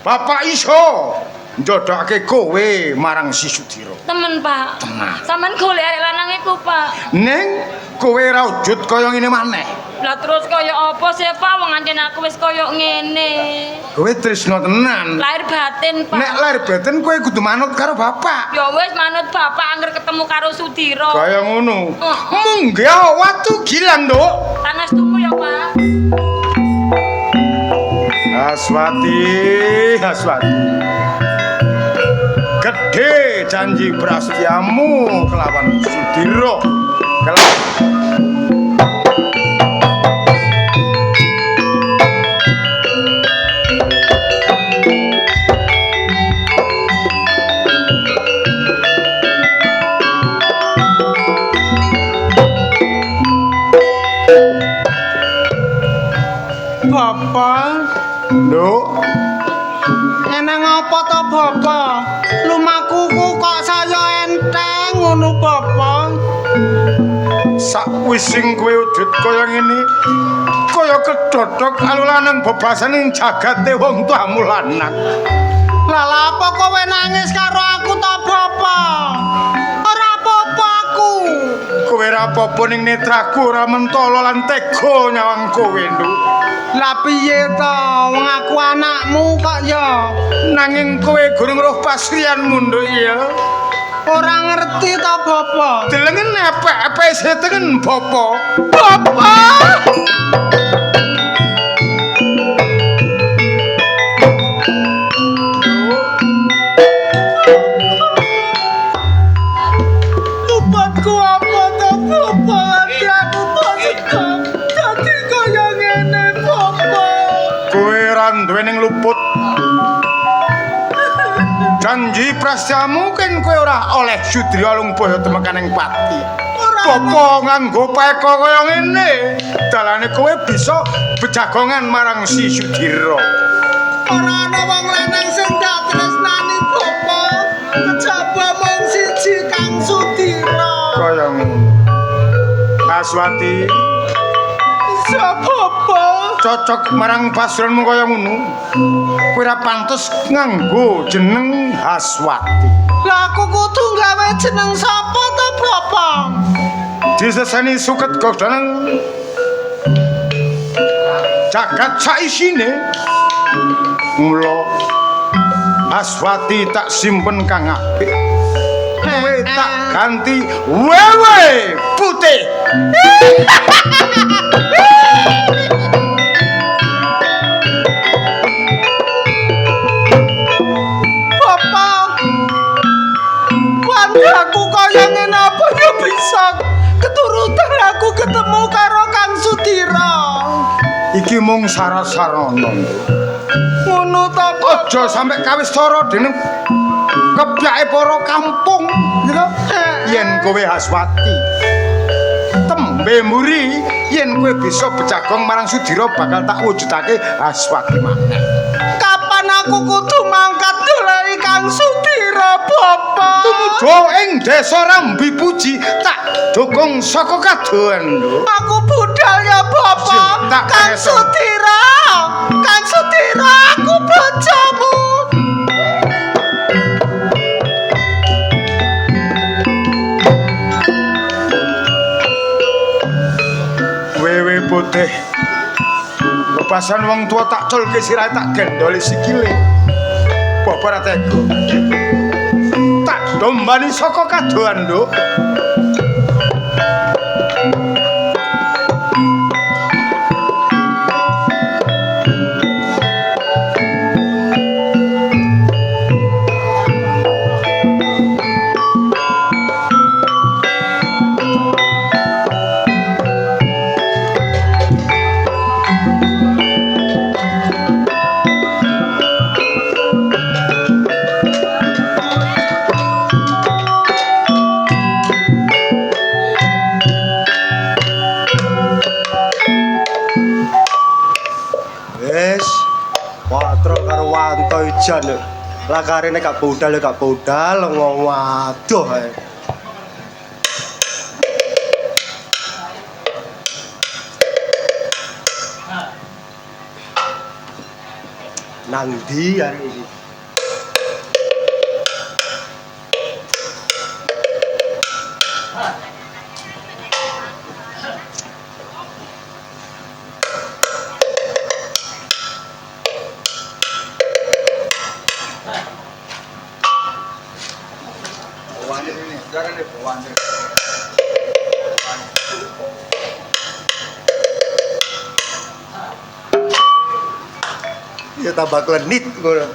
Bapak iso njodhake kowe marang si Sudiro. Temen, Pak. Tenan. Sampeyan golek arek lanang iku, Pak. Ning kowe ra wujud kaya ngene maneh. Lah terus kaya apa sih, Pak? Wong ancen aku wis kaya ngene. Kowe tresno tenan. Lahir batin, Pak. Nek lahir batin kowe kudu manut karo bapak. Ya wis manut bapak angger ketemu karo Sudiro. Kaya ngono. Munggah watu gilang, Nduk. Pangastumu ya, Pak. Aswati. Gede janji prastiamu kelawan Sudiro. Bapak, Nduk, eneng apa to Bapak? Lumakuku kok saya enteng ngono Bapak. sakwising kowe wujud kaya ngene, kaya kedodok alulanang bebasan ing jagate wong tuamu lanang. Lah lha apa kowe nangis karo aku to Bapak? Ora apa-apa aku. Kowe ra apa-apa ning netraku ora mentolo lan tega nyawang kowe, Nduk. Lah piye to? Wong aku anakmu kok ya. Nanging kowe gurung roh pasrianmu, Nduk ya. Ora ngerti to Bapak. Delengen epek-epek setengen Bapak. Bapak! Lubatku apa to Bapak? Aku bosen dadi kaya ngene Bapak. Kowe ra duwening luput. Janji prastiamu kan kowe ora oleh Sudiro Alungpaya temekaning pati. Bapa nganggo peka kaya ngene, dalane kowe bisa bejagongan marang si Sudiro. Ora ana wong lanang sing tak tresnani Bapak. Kejaba mung siji Kang Sudiro. Kaya ngono. Aswati Sapa Bapak? cocok marang pasronmu kaya ngono. Kowe ora pantes nganggo jeneng Aswati. Lah aku kudu gawe jeneng sapa to Bapak? Diseseni suket godhoneng jagat saisine. Mula Aswati tak simpen kang apik. Kowe tak ganti wewe putih. Bapak, wanti aku kaya ngene apa ya bisa keturutan aku ketemu karo Kang Sudiro. Iki mung sarasarana. Ngono to Aja sampe kawistara dening kebyake para kampung, gitu. Yen kowe Aswati tembe mburi, yen kowe bisa bejagong marang Sudiro bakal tak wujudake Aswati maneh. Kapan aku kudu mangkat doleki Kang Sudiro? Bapak. Tumuju ing desa Rambi Puji tak dukung saka kadohan lho. Aku budal ya Bapak. Tak Kang keso. Sutira. Kang Sutira, aku bojomu. Wewe putih. Lepasan wong tua tak culke sirahe tak gendoli sikile. Bapak ra tega. Tak dombani saka kadohan lho. Wes, Patro karo Wanto ijan. Lah karene gak budal ngomong waduh ae. Nang ndi arek iki? Ya tambah klenit ngono.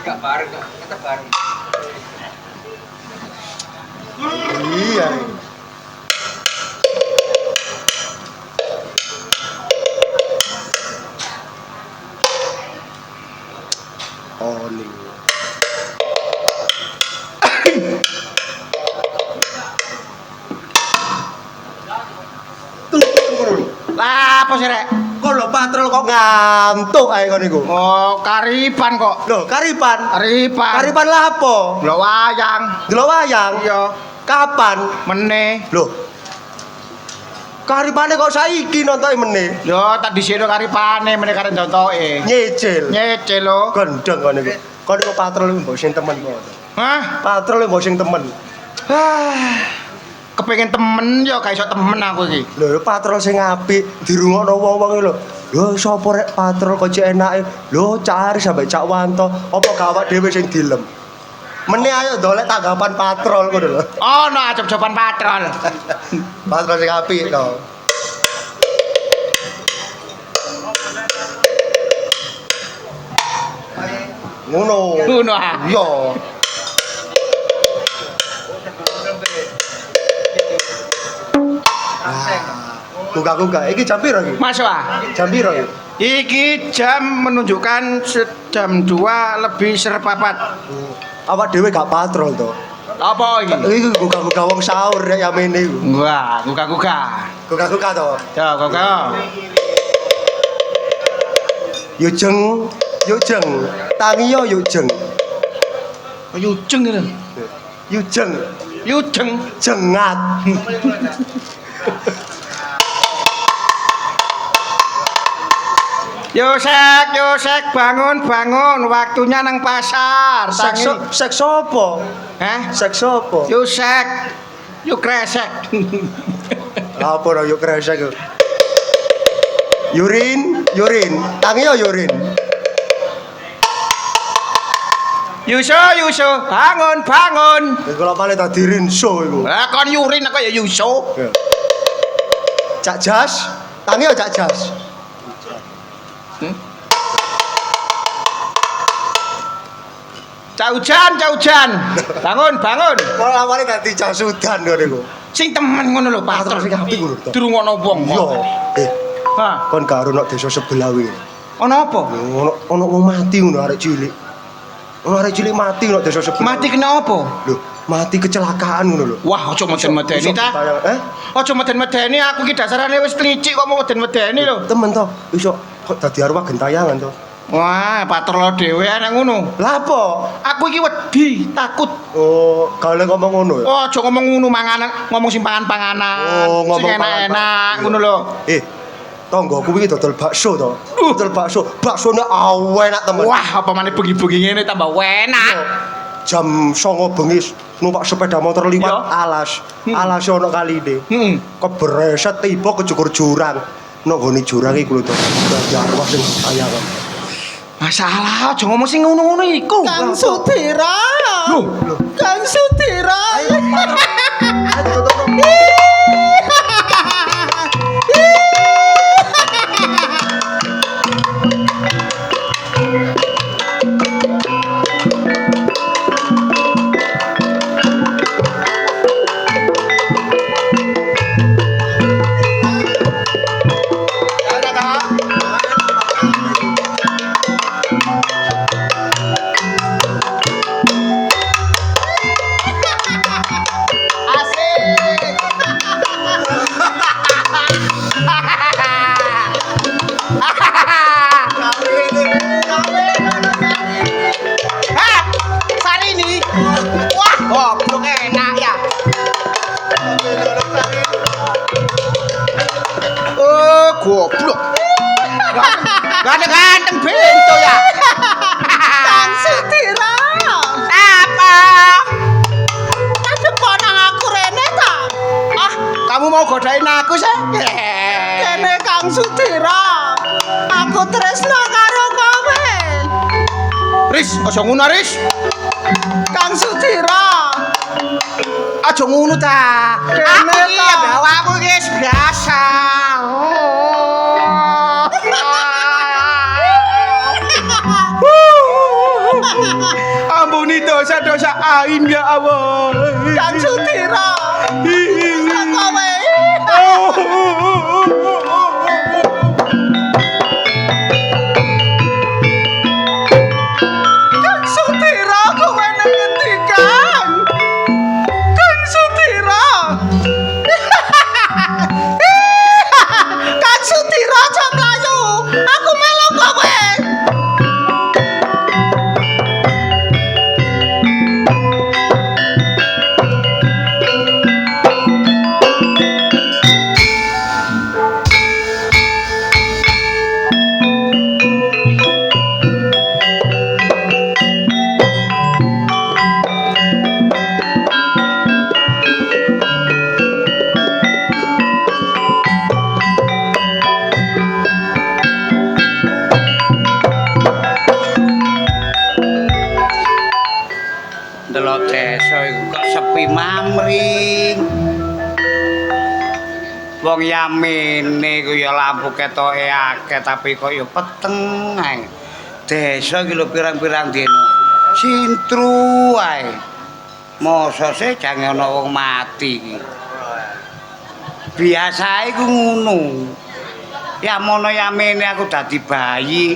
Gak bareng, kita bareng. Iya. Oh nih. Lah apa sih rek? Kok lo patrol kok ngantuk ae ngono iku. Oh, karipan kok. Lho, karipan. Karipan. Karipan lah apa? Lho wayang. Delok wayang. Iya. Kapan? Meneh. Lho. Karipane kok saiki nontoke meneh? Yo tak disino karipane meneh karo nontoke. Nyicil. Nyecel lho. Gendeng kono iku. Kono iku patrol mbok sing temen kok. Hah? Patrol mbok sing temen. Kepengen temen yo gak iso temen aku iki. Lho patrol sing apik dirungokno wong-wong lho. Lho sapa rek patrol kok cek enake? Lho cari sampe Cak Wanto, apa gawak dhewe sing dilem. Meneh ayo dolek tanggapan patrol ngono lho. Ono ajab-jaban patrol. Patrol sing apik to. Ngono. Ngono ah. Iya. Kuka-kuka, iki jam piro iki? Masuk ah. Jam piro iki? Iki jam menunjukkan jam 2 lebih seperempat. Awak dhewe gak patrol to. Apa iki? Iki kuka-kuka wong sahur rek yamene iku. Wah, kuka-kuka. Kuka-kuka to. Ya, kuka. Yuk jeng. Tangi yo yuk jeng. Yujeng itu. Yuk jeng. Yujeng. Jengat. Yosek, bangun, waktunya nang pasar. Sek sopo? Hah? Sek sopo? Yosek, yuk kresek. Apa ora yuk kresek yo? Yurin. Tangi yo yurin. Yuso, bangun. Kalau malah tadi rinso iku. Lah kon yurin aku ya Yuso. Cak Jas, tangi yo Cak Jas. Caujan. Bangun. Kalau awalnya tadi jasudan ngono iku. Sing temen ngono lho, Patrol Pak. sing apik ngono to. Dirungokno wong. Yo. Ha, Kon karo nok desa sebelah wingi. ono apa? Ono wong mati ngono arek cilik. Ono arek cilik mati nok desa sebelah. Mati kena apa? Lho, mati kecelakaan ngono lho. Wah, aja meden-medeni ta. Eh? Aja meden-medeni, aku ki dasarane wis licik kok mau meden-medeni lho. Temen to, iso kok dadi arwah gentayangan to. Wah, patrol dhewe nek ngono. Lah apa? Aku iki wedi, takut. Oh, kale ngomong ngono ya. Oh, aja ngomong ngono manganan, ngomong sing panganan-panganan. Oh, ngomong sing enak-enak ngono lho. Tonggoku iki dodol bakso to. Dodol bakso. Baksone enak temen. Wah, apa maneh bengi-bengi ngene tambah enak. Jam 09.00 bengi numpak sepeda motor liwat Iya. alas. Alas ono kaline. Heeh. Kebreset tiba kecukur jurang. Nang gone jurang iku lho to. Dadi arwah sing ayawan. Masalah aja ngomong sing ngono-ngono iku. Kang Sudira. Loh, Kang Sudira. Sarini. Wah, goblok enak ya. Oh, goblok. Ganteng bento ya. Kang Sudira. Apa? Ada ponang aku rene ta? Ah, kamu mau godain aku sih? Kene Kang Sudira. Aku tresno karo kowe. Riz, aja ngono Riz. Kang Sudira. Aja ngono ta. Kene Aku iki ta. bawamu iki wis biasa. Ampuni dosa-dosa aing ya Allah. Kang Sudira. Kowe. Kang Sudira kowe nang ngendi Kang? Kang Sudira. Kang Sudira aja mlayu. Aku melu kowe. Delok desa iku kok sepi mamring. Wong yamene ku ya lampu ketoke akeh tapi kok ya peteng ae. Desa iki lho pirang-pirang dina sintru ae. Mosok se jange ana wong mati iki. Biasae ku ngono. Ya mono yamene aku dadi bayi.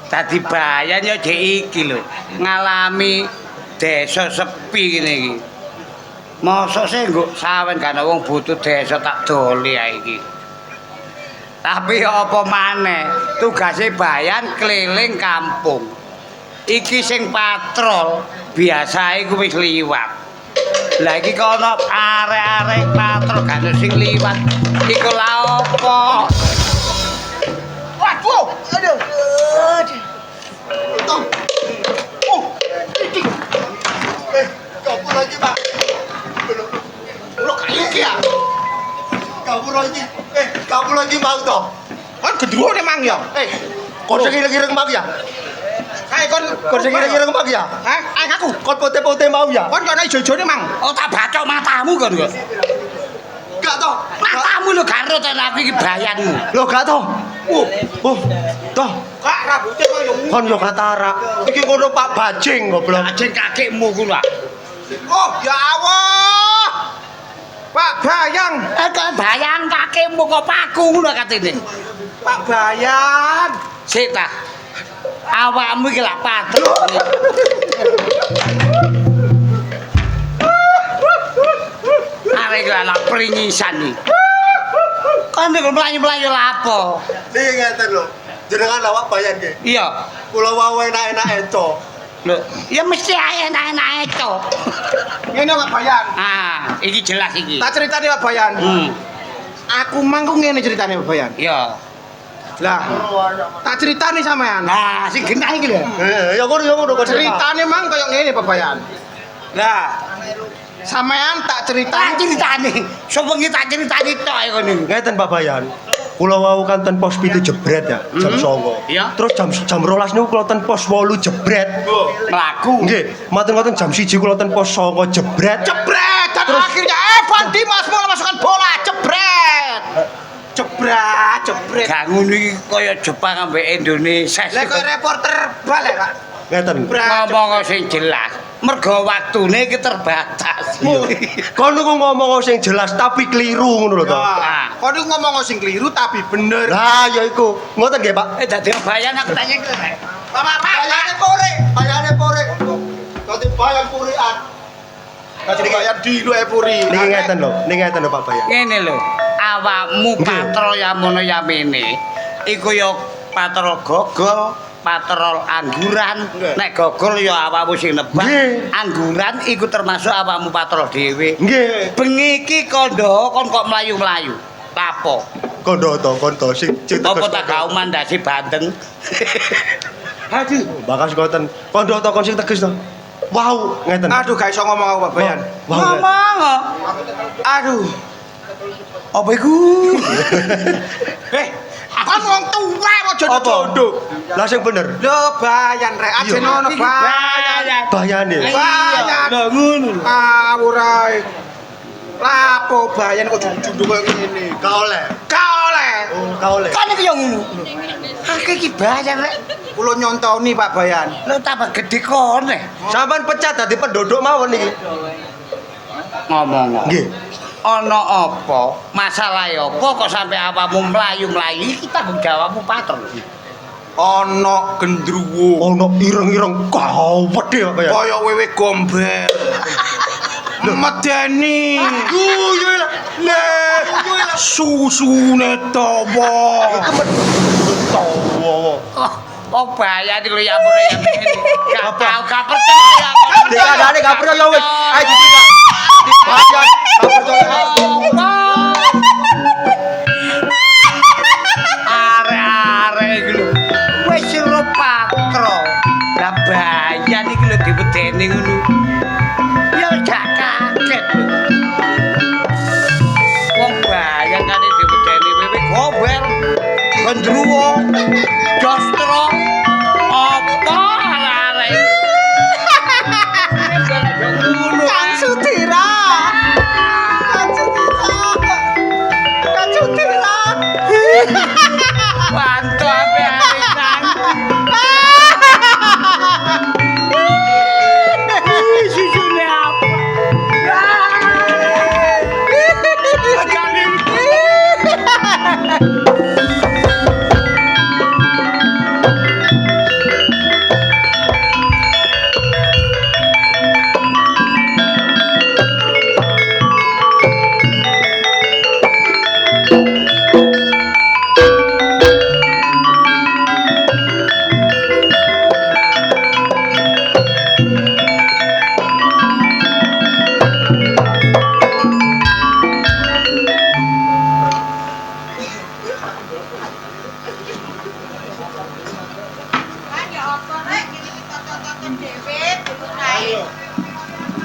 Dadi bayan ya jek iki lho ngalami desa sepi ngene iki. Mosok sih nggo sawen kan wong butuh desa tak doli ae iki. Tapi apa maneh tugase bayan keliling kampung. Iki sing patrol biasae ku wis liwat. Lah iki kok ana arek-arek patrol gak ono sing liwat. Iku lha apa? Waduh, aduh. Kabur lagi, Pak. Lo kayu ki ya. Kabur lagi. Kabur lagi mau to. Kan gedruwo nek mang ya. Kon sing ireng-ireng mau ya? Kae kon Kon sing ireng-ireng mau ya? Hah? Aku. Kon pote-pote mau ya? Kon kono ijo-ijone mang. Oh tak bacok matamu kon kok. Gak to. Matamu lho karo ten aku iki bayanmu. Lo gak to. Toh. Kak rambutnya koyo Kon yo katara. Iki ngono Pak Bajing goblok. Ajeng kakekmu ku lho. Oh, ya Allah. Pak Bayang, Kok bayang kakekmu kok paku ngono katene. Pak Bayang. Sik ta. Awakmu iki lak patrol. Arek iki anak pringisan iki. Kan nek mlayu-mlayu lapo? Niki ngeten lho. Jenengan awak bayan nggih. Iya. Kula wau enak-enak eco. Lho, ya mesti ae enak-enak itu. Ngene Pak Bayan. Ah, iki jelas iki. Tak critani Pak Bayan. Aku mangku ngene ceritane Pak Bayan. Iya. Lah, tak critani sampean. Nah, sing genah iki lho. Ya ngono kok Ceritane mang koyo ngene Pak Bayan. Lah, sampean tak Tak critani. critani. Sewengi tak critani tok ae ngono. Ngeten Pak Bayan. Kula wau kan ten pos 7 jebret ya, jam 09.00. Iya. Terus jam 12 niku kula ten pos 8 jebret. Mlaku. Nggih, matur-matur jam 1 kula ten pos 09 jebret. Jebret dan Terus- akhirnya Evan Dimas mulai masukkan bola jebret. Jebret. Gak ngono iki kaya Jepang ambek Indonesia. Lah koyo reporter balik, Pak. Ngeten. Ngomong sing jelas. Mergo waktune iki terbatas. Kono ku ngomong sing jelas tapi keliru ngono lho to. Nah, kok ngomong sing keliru tapi bener. Lah ya iku. Ngoten nggih, Pak. Dadi bayan aku tanya iki. Bapak, bayane pore. Dadi bayan purian. Dadi bayan di lu puri. Niki ngeten lho Pak Bayan. Ngene lho, awakmu patrol yamono yamene iku ya patrol gogol, patrol angguran. Nek gogol ya awakmu sing nebak. Nggih. Angguran iku termasuk awakmu patrol dhewe. Nggih. Bengi iki kondo kon kok mlayu-mlayu. Lapo? Kondo sing Apa tak gak mandasi bandeng? Aduh, bakas ngoten. Kondo to kon sing teges to. Wow, ngeten. Aduh, gak iso ngomong aku Pak Bayan. Wow. Ngomong. Aduh. Apa iku? Kon wong tuwa kok jodoh-jodoh. Lah sing bener. Lho bayan rek, aja ngono bayan. Bayane. Bayan. Lah ngono. Ngawur ae. Lapo bayan kok jodoh koyo ngene. Ka oleh. Oh, Ka oleh. Kan iki yo ngono. Akeh iki bayar rek. Kula nyontoni Pak Bayan. Lu tambah gede kone. Sampeyan pecat dadi penduduk mawon niki. Ngomong. Nggih. Ana apa? Masalahe apa kok sampe awakmu mlayu-mlayu iki tanggung jawabmu patron. Ana gendruwo. Ono ireng-ireng gawedhe Pak Bayan. Kaya wewe gombel. Medeni. Guyu lah. Susune dawa. Oh bayar iki lho ya ampun ya ini. Gak tau gak percaya. Dikadane gak percaya ya wis. Ayo ditinggal. Bayar gak percaya. Are-are iki lho. Wis sira patro. Lah bayar iki lho diwedeni ngono. Ya gak kaget lho. Wong bayar kane diwedeni wewe gobel. Gendruwo. Dostro. Apa are-are iki? Kang Sudira. Bantu ape arisan. Susune apa?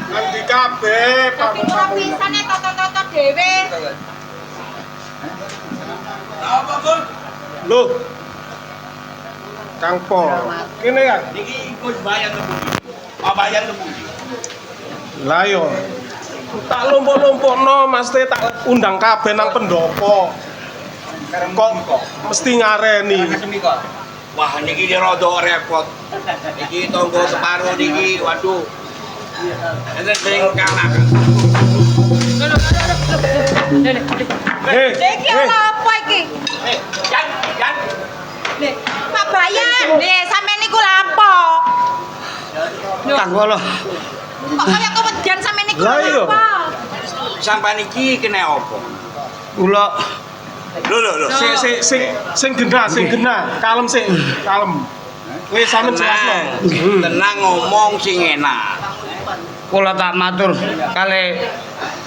Nanti kabeh Pisane toto-toto dhewe. Lho. Kang Pol. Kene kan. Niki wis bayan tebu. Pak bayan tebu. Lah yo. Tak lompok-lompokno mesti tak undang kabeh nang pendopo. Kok mesti ngareni. Wah niki dia rada repot. Niki tonggo separo niki, waduh. Enten sing kalah. Iki apa iki? Jan. Pak Bayan, sampean niku lha apa? Tanggo lho. Kok kaya kewedian sampean niku Lah iya. lha apa? Sampai niki kena apa? Kula Lho. Sing genah. Kalem sik, kalem. Wis sampean jelasno. Tenang ngomong sing enak. Kula tak matur kalih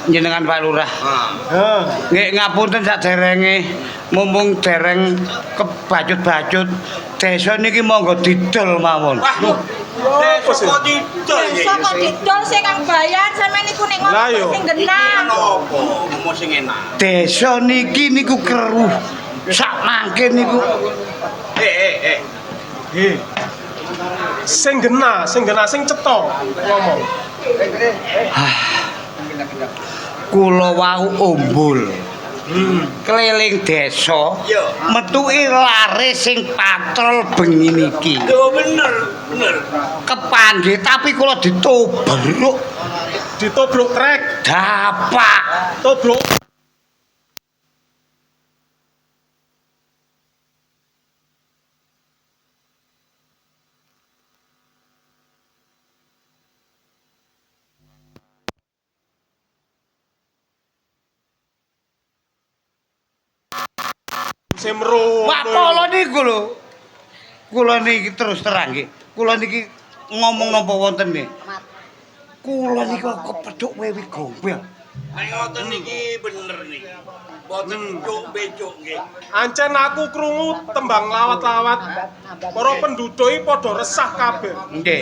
jenengan Pak Lurah. Heeh. Nggih ngapunten saderenge mumpung dereng kebacut-bacut desa niki monggo didol mawon. Desa kok didol nggih. Desa kok didol sing Kang Bayan sampean niku nek Lah, yo. ngomong sing genah. Napa ngomong sing enak? Desa niki niku keruh. Sak mangke niku Nggih. Sing genah, sing cetha ngomong. kula wau umbul. Keliling desa metuki lare sing patrol bengi niki. Yo bener. Kepandhe tapi kula ditobruk. Ditobruk trek, Dapak. tobruk. Semro. Pak kula niku lho. Kula niki terus terang nggih. Kula niki ngomong napa wonten nggih. Kula niku kepethuk wewi gombel. Nek ngoten niki bener niki. Boten cuk-becuk nggih. Ancen aku krungu tembang lawat-lawat. Para penduduk iki padha resah kabeh. Nggih.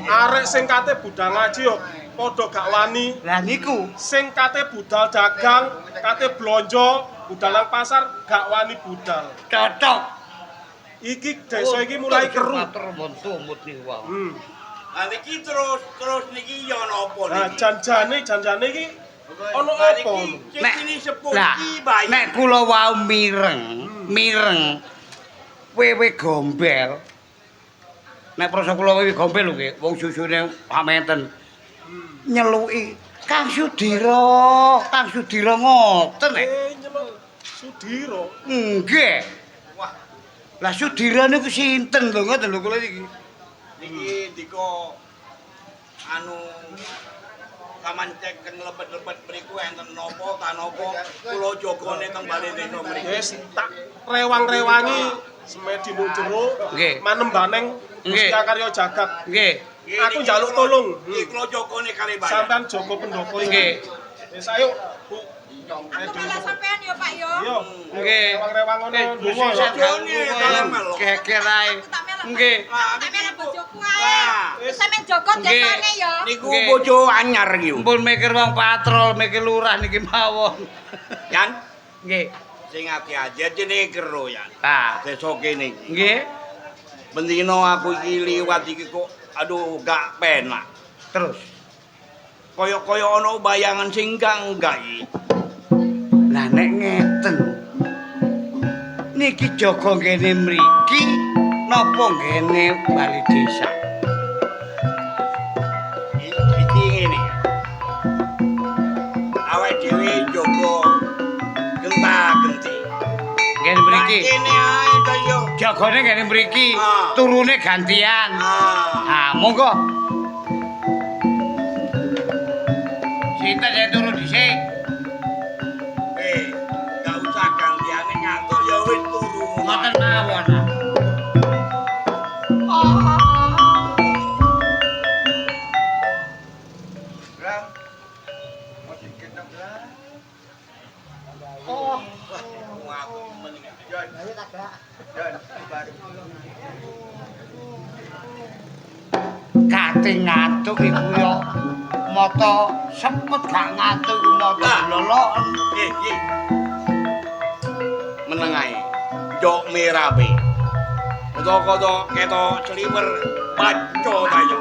Arek sing kate budal ngaji yo padha gak wani. Lah niku Sing kate budal dagang, kate blonjo, budal nang pasar gak wani budal. cocok. Iki desa iki mulai keruh. Matur nuwun tumut niku wae. Lah niki terus niki yo napa Nah, niki? janjane iki ono apa? Nek Ini sepuh lah iki bayi. nek kula wau mireng wewe gombel. Nek prasa kula wewe gombel lho nggih, wong susune pamenten. Nyeluki Kang Sudira ngoten nek. Nyeluk Sudira. Nggih. Wah, Lah Sudira niku sinten lho ngoten lho kula iki. niki diko anu saman cek lebet-lebet mriku enten napa ta napa kula jogone teng bali desa mriku. Wis tak rewang-rewangi semedi mung jero, Nggih. manem baneng Nggih. Gusti Karya Jagat. Nggih. Aku njaluk tolong. Iki kula jogone kali bayi. Sampean jaga pendopo iki. Nggih. Wis ayo, Bu. Aku malah sampean yo Pak yo. Yo. Nggih. Rewang-rewang ngono ndonga yo. Keker ae. Nggih. Tak melu bojoku ae. Sampeyan jaga Nggih. desane yo. Niku Nggih. bojo anyar iki. Mumpun mikir wong patrol, mikir lurah niki mawon. Yan, Nggih. sing ati-ati jenenge kero yan. Ah, Desa kene iki. nggih. Bendino aku iki liwat iki kok aduh gak penak. Terus Kaya ana bayangan sing enggak iki. lah nek ngeten. Niki jaga kene mriki napa ngene bali desa? Iki ngene. Awake dhewe jaga genta-genti. Ngene mriki. Kene ae ta yo. Jagane ngene mriki. Ah. Turune gantian. Ah. Ah, monggo. Sinten sing turu dhisik? Gak usah gantiane ngantuk ya wis turu. Ngoten mawon. Kate ngantuk iku yo mata sepet gak ngantuk iku mata loloken. Nggih. Meneng ae. Jok merabe. Koto ketok sliwer baco ta yo.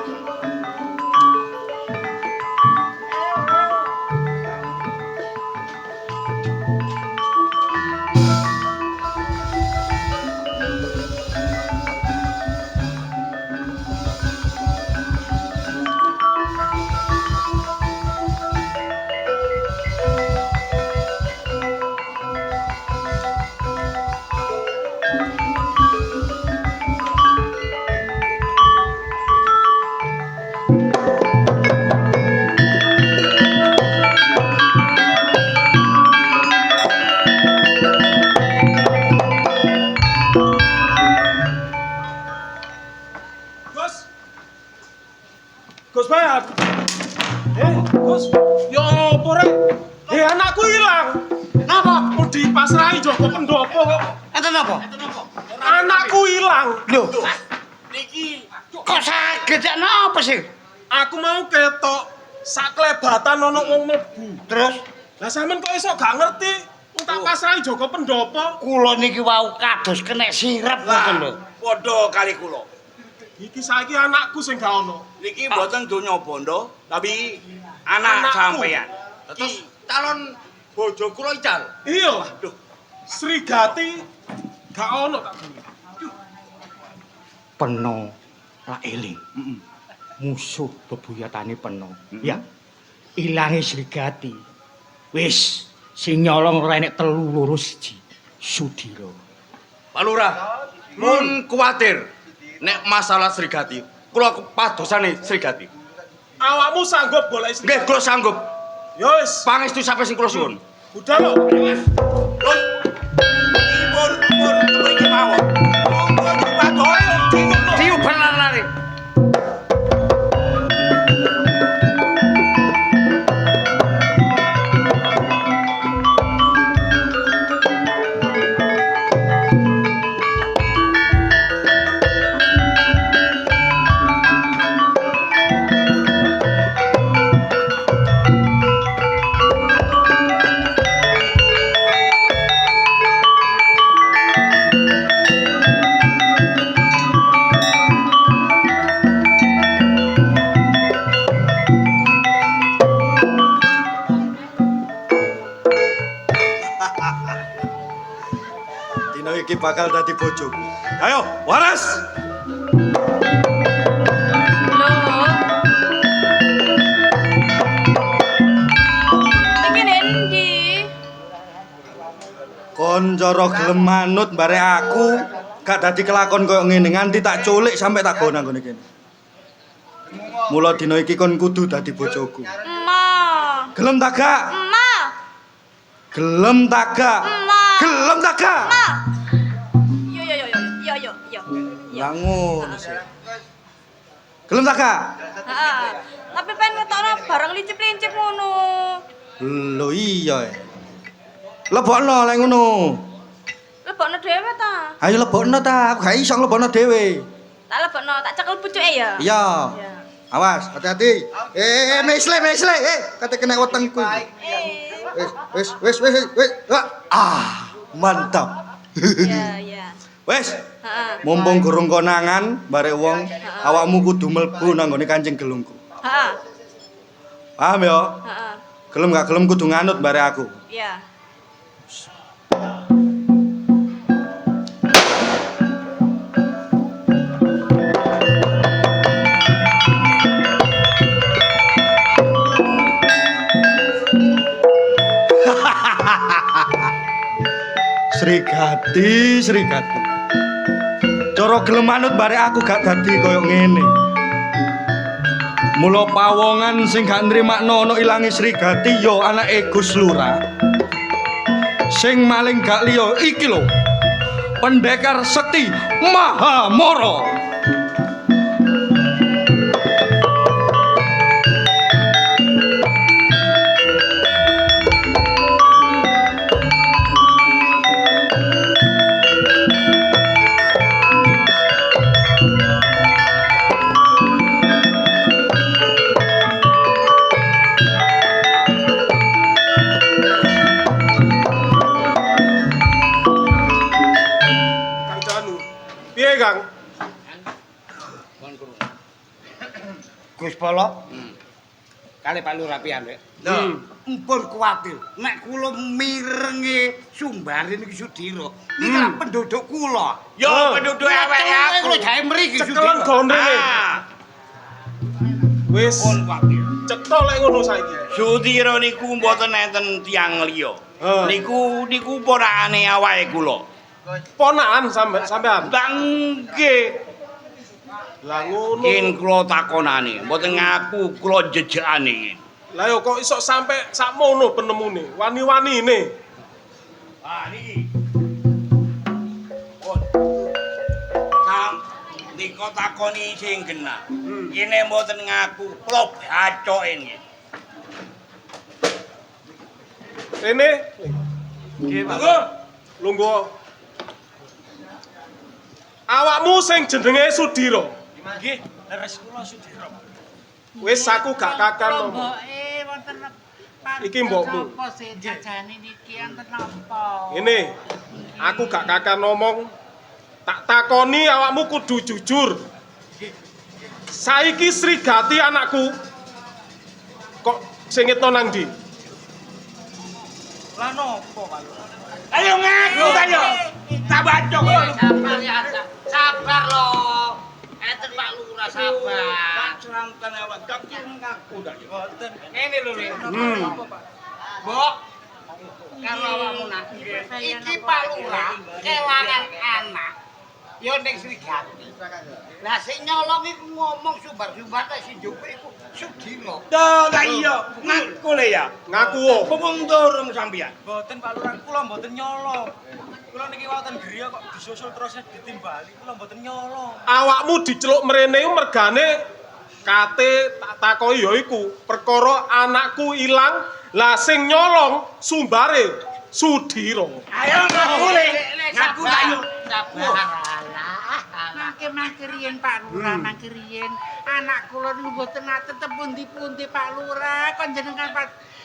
Enten apa? Anakku hilang. Lho, Niki kok saged ya napa sih? Aku mau ketok sak klebatan ana wong mlebu. Terus Lah sampean kok iso gak ngerti? Tak pasrahi Joko Pendopo. kula niki wau kados kena sirep ngoten lho. padha kali kula. Iki saiki anakku sing gak ono. Niki mboten donya bondo, tapi anak Anakku. sampean. Terus calon bojo kula ical. Iya lah. Srigati gak ono tak guni. Peno lak eling. Musuh bebuyatane Peno. Ya. Ilange Srigati. Wis sing nyolong ora enek telu loro siji. Sudira. Pak Lurah, mun kuwatir nek masalah Srigati, kula kepadosane Srigati. Awakmu sanggup golek Nggih, kula sanggup. Ya wis, Pangestu sampe sing kula suwun. budal lho. Pun iki mawon. Monggo dipadoe Diuben lari. Dino iki bakal dadi bojoku. Ayo, waras. Iki endi? Kon cara gelem manut bare aku, gak dadi kelakon koyo ngene nganti tak culik sampe tak go nang ngene kene. Mula dina iki kon kudu dadi bojoku. Ma. Gelem tak gak? Ma. Gelem tak gak? Ma. Gelem tak gak? Ma. Yo. Lah ngono sih. Gelem tak gak? Heeh. Tapi pengen ngetokno barang lincip-lincip ngono. Lho iya. Lebokno lek ngono. Lebokno dhewe ta? Ayo lebokno ta, aku gak iso lebokno dhewe. Tak lebokno, tak cekel pucuke ya. Iya. Awas, hati-hati. Mesle. Kate kena wetengku. Wis. Ah, mantap. Iya. Wis. Heeh. Mumpung gurung konangan bare wong, awakmu kudu mlebu nang gone Kanjeng Gelungku. Heeh. Paham ya? Heeh. Gelem gak gelem kudu nganut bare aku. Iya. Srigati. Cara gelem manut bare aku gak dadi koyo ngene. Mula pawongan sing gak nrimakno ana ilange Srigati ya anake Gus Lurah. Sing maling gak liya iki lho. Pendekar Sekti Mahamara. Kang Janu. Piye, Kang? Gus Polo. Kali Pak Lurah pian rek. Mpun kuwatir nek kula mirenge Sumbari niki Sudira. Niki lak penduduk kula. Yo penduduk awake aku. Kula jae mriki Cekelan gondene. Wis. Pun kuwatir. Cetol lek ngono saiki. Sudira niku mboten enten tiyang liya. Niku ponakane awake kula. Ponakan sampean. Lah nggih. Lah ngono. Yen kula takonane, mboten ngaku kula jejekane iki. Lah yo kok iso sampe sakmono penemune, wani-wanine. Ah niki. Pun. Sam nika takoni sing genah. Kene mboten ngaku kula bacoke niki. Rene. Nggih, Pak. Lungguh. Awakmu sing jenenge Sudira. Nggih, leres kula Sudira. Wis aku gak kakan ngomong. Wonten Iki mbokmu. Apa sih jajane niki enten napa? Ngene. Aku gak kakan ngomong. Tak takoni awakmu kudu jujur. Saiki Srigati anakku. Kok sing ngetno nang ndi? Lah nopo, Pak Lurah? Ayo ngaku ayo. Tak bacok. Sabar ya, sabar lo. Enten Pak Lurah sabar. Tak cerangkan awak gak ngaku dah. Boten. Ngene lho, Le. Mbok, karo awakmu nak. Iki Pak Lurah kelangan anak. Yo ning Srigati. Lah sing nyolong iku ngomong sumbar-sumbar sing njupuk iku Sudira. Dah iya, ngaku le ya. Ngaku wo. Pemung dorong sampean. Boten Pak Lurah, kula mboten nyolong. Kula niki wonten griya kok disusul terus ditimbali, kula mboten nyolong. Awakmu diceluk mrene mergane kate tak takoki ya iku perkara anakku ilang, lah sing nyolong sumbare Sudira. Ayo ngaku le. Ngaku ayo. Sabar. Mangke riyen Pak Lurah, mangke riyen anak kula niku mboten nate pundi-pundi Pak Lurah, kon jenengan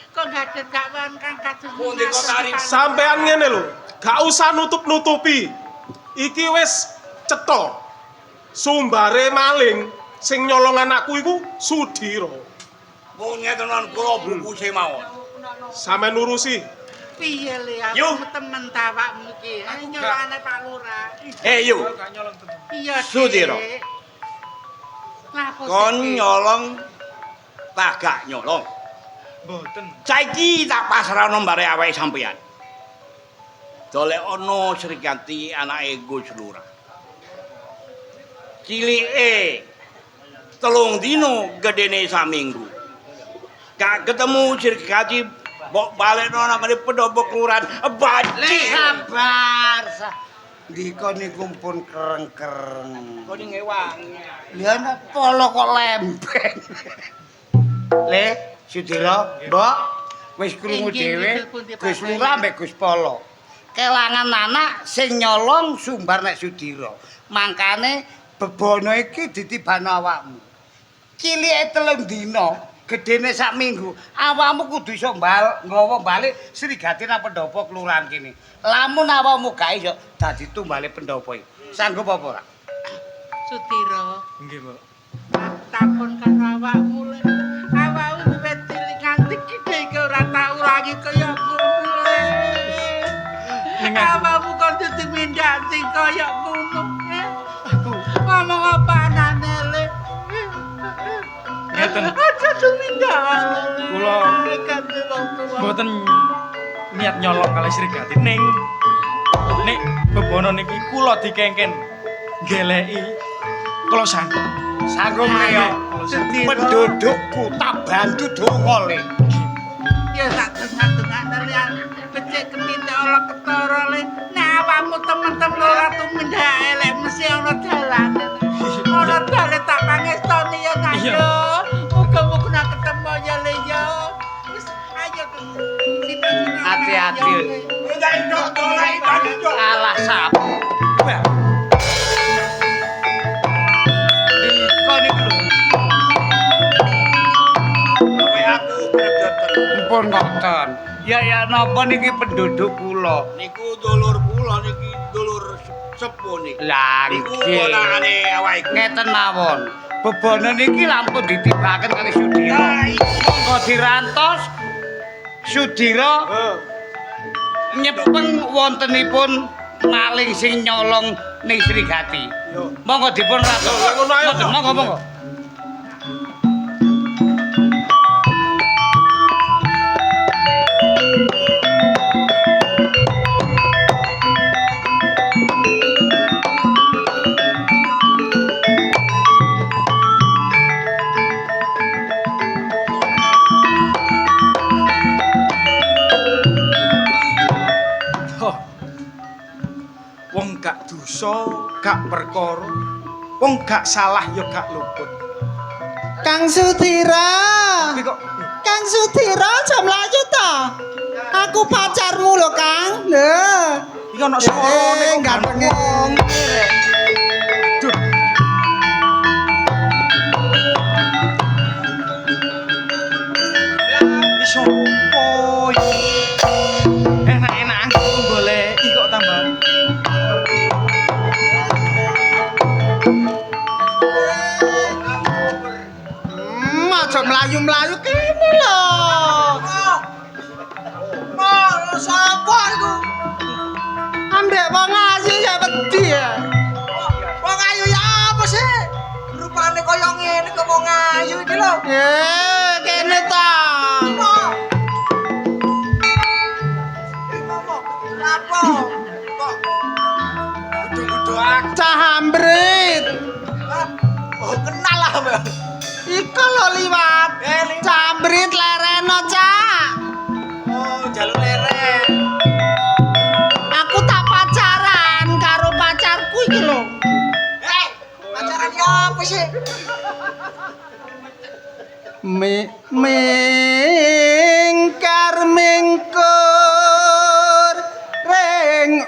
kok gadet gawan kang kados Pundi kok tarik Sampean ngene lho, gak usah nutup-nutupi. Iki wis cetha. Sumbare maling sing nyolong anakku iku Sudira. Punya tenan kula buku sing mawon. Sampeyan nurusi. piye le Yuk. aku temen tawakmu iki. Ayo nyolane Pak Lurah. Yuk. Iya. Sudira. Lapo Kon nyolong tak gak nyolong. Mboten. Saiki tak pasrahno mbare awake sampeyan. Dolek ana Srigati anake Gus Lurah. Cilike 3 dino, gedene saminggu. Gak ketemu Srigati mbok balekno nang pendopo kelurahan Baci. Sabar. Dika niku pun kereng-kereng. Kok ngewangi. Lha ana polo kok lempeng. Le, Sudira, Mbok, wis krungu dhewe Gus Lurah mbek Gus Polo. Kelangan anak sing nyolong sumbar nek Sudira. Mangkane bebono iki ditibano awakmu. Cilike 3 dina, gedene sak minggu. Awakmu kudu iso nggawa balik Srigati nang pendopo kelurahan kene. Lamun awakmu gak iso dadi tumbale pendopo iki. Sanggup apa ora? Sudira. Nggih, Mbok. Takon karo awakmu le. Awakmu wiwit cilik nganti gedhe iki ora tau lagi kaya ngono le. Awakmu kon dadi mindhati kaya ngono. Ngomong apa anane le? Ngeten. Aja tumindak. Kula mboten niat nyolong kali Srigati ning bebono niki kula dikengken ngeleki kula sanggup. Sanggup ayo. Pendudukku tak bantu donga le. Ya sak tengah-tengah lian becik ketindak ora ketara le. Nek awakmu temen-temen ora tumindak elek mesti ana dalane. Ora dale tak pangestoni ya ayo. Muga-muga ketemu ya le ya. Wis ayo Hati-hati. Udah ndok dolai baju. Alah sap. Dika niku lho. Kowe aku gregetan. Pun ngoten. Ya napa niki penduduk kula. Niku dulur kula niki dulur sepuh niki. Lah Niku nggih. ponakane awake. Ngeten mawon. Bebono niki lampun ditibaken kali Sudira. Monggo dirantos Sudira nyepeng wontenipun maling sing nyolong ning Srigati. Monggo dipun rantos. Ngono ae. Monggo. Wong gak dosa, gak perkara. Wong gak salah ya gak luput. Kang Sudira. Tapi kok Kang Sudira aja mlayu ta? Aku pacarmu lho, Kang. Lho. iki ana suarane kok gak ganteng. kaya ngene kok wong ayu iki lho. Kene ta. Lapo? Kok kudu-kudu aku Cahambrit. oh kenal lah Mbak. Iku lho liwat. Cambrit lereno, Cak. Oh, jalur leren. Aku tak pacaran karo pacarku iki lho. Pacaran ya apa sih? Mingkar mingkur ring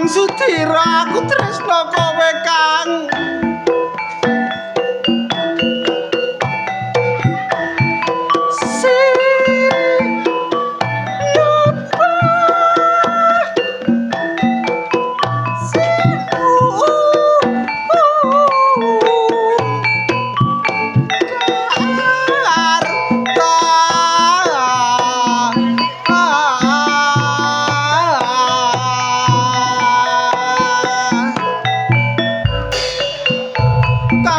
Sudira, aku tresno kowe, Kang.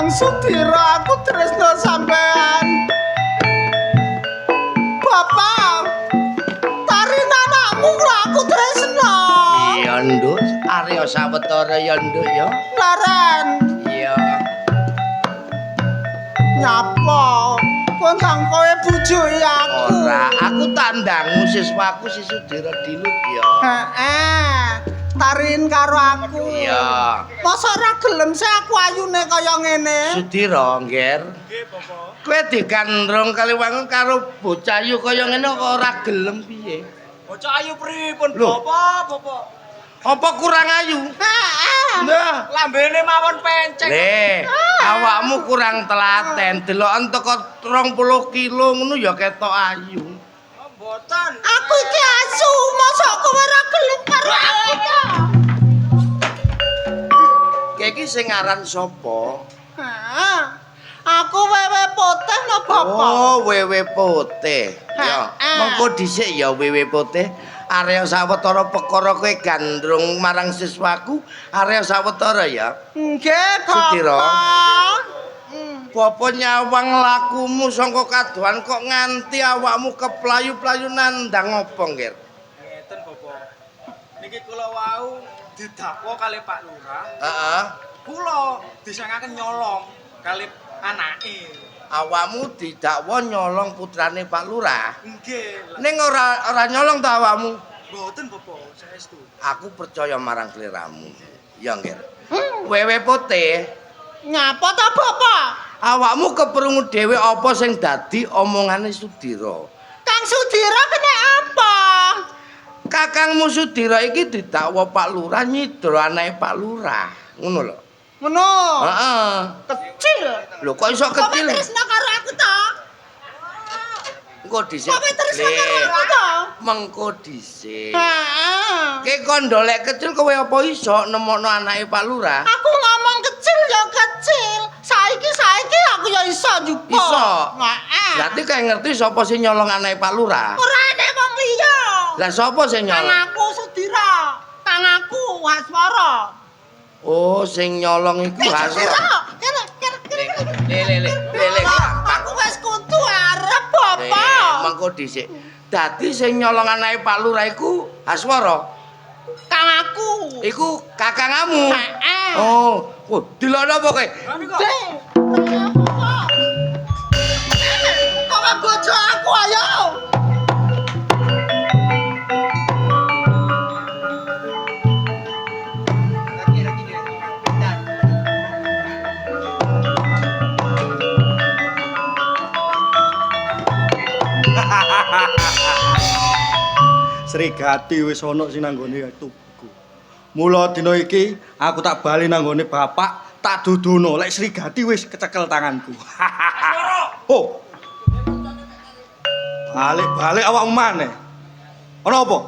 Sudira, aku tresno sampean. Bapak, tarin anakmu lho aku tresno. Iya, Nduk. Arya sawetara ya, Nduk ya. Laren. Iya. Nyapa? Kok kang kowe bujuki aku? Ora, aku tandangmu siswaku si Sudira Dilut ya. Heeh. Tarin karo aku. Iya. Masa ora gelem sih aku ayune kaya ngene? Sudira, Ngger. Nggih, Bapak. Kowe digandrung kali wangun karo bocah ayu kaya ngene kok ora gelem piye? Bocah ayu pripun, Loh. Bapak? Apa kurang ayu? Heeh. Nah, Lambene mawon penceng. le, awakmu kurang telaten. Deloken teko 20 kilo ngono ya ketok ayu. Mboten. Aku iki asu, masa kowe ora gelem karo aku ya? Kayak iki sing aran sapa? Heeh. Aku wewe poteh no Bapak. Oh, wewe putih. Ya, Heeh. mengko dhisik ya wewe putih. Arya sawetara perkara kowe gandrung marang siswaku, arya sawetara ya. Nggih, Sudira. Bapak. Bapa nyawang lakumu sangka kadohan kok nganti awakmu keplayu-playu nandang apa, Ngger? Ngeten, Bapak. Niki kula wau didakwa kali Pak Lurah. Heeh. Kula disangaken nyolong kali anake. Awakmu didakwa nyolong putrane Pak Lurah. Nggih. Ning ora nyolong ta awakmu? Mboten, Bapak. Saestu. Aku percaya marang kliramu. Ya, Ngger. Wewe putih, Nyapa ta Bapak? awakmu keprungu dhewe apa sing dadi omongane Sudira? Kang Sudira kena apa? Kakangmu Sudira iki didakwa Pak Lurah nyidra anake Pak Lurah. Ngono lho. Ngono. Heeh. Kecil. Lho kok iso kecil? Kowe tresno karo aku ta? Engko dhisik. Kowe tresno karo aku ta? Mengko dhisik. Heeh. Ki kon ndolek kecil kowe apa iso nemokno anake Pak Lurah? Aku ngomong kecil ya kecil. Saiki aku ya iso juga. Iso. Heeh. Berarti kayak ngerti sapa sing nyolong anake Pak Lurah? Ora enek wong liya. Lah sapa sing Kang nyolong? aku Sudira. Kang aku Haswara. Oh, sing nyolong iku Hasra. Kere. Le gampang. Aku wis takok dhisik. Dadi sing nyolong anake Pak Lurah iku Aswara. Kang aku. Iku kakangmu. Heeh. Oh, dilono apa kowe? Kok bojo aku ayo. Srigati wis ana sing nanggone tuku. Mula dina iki aku tak bali nanggone bapak, tak dudono lek Srigati wis kecekel tanganku. Oh. Balik awakmu maneh. Ana apa?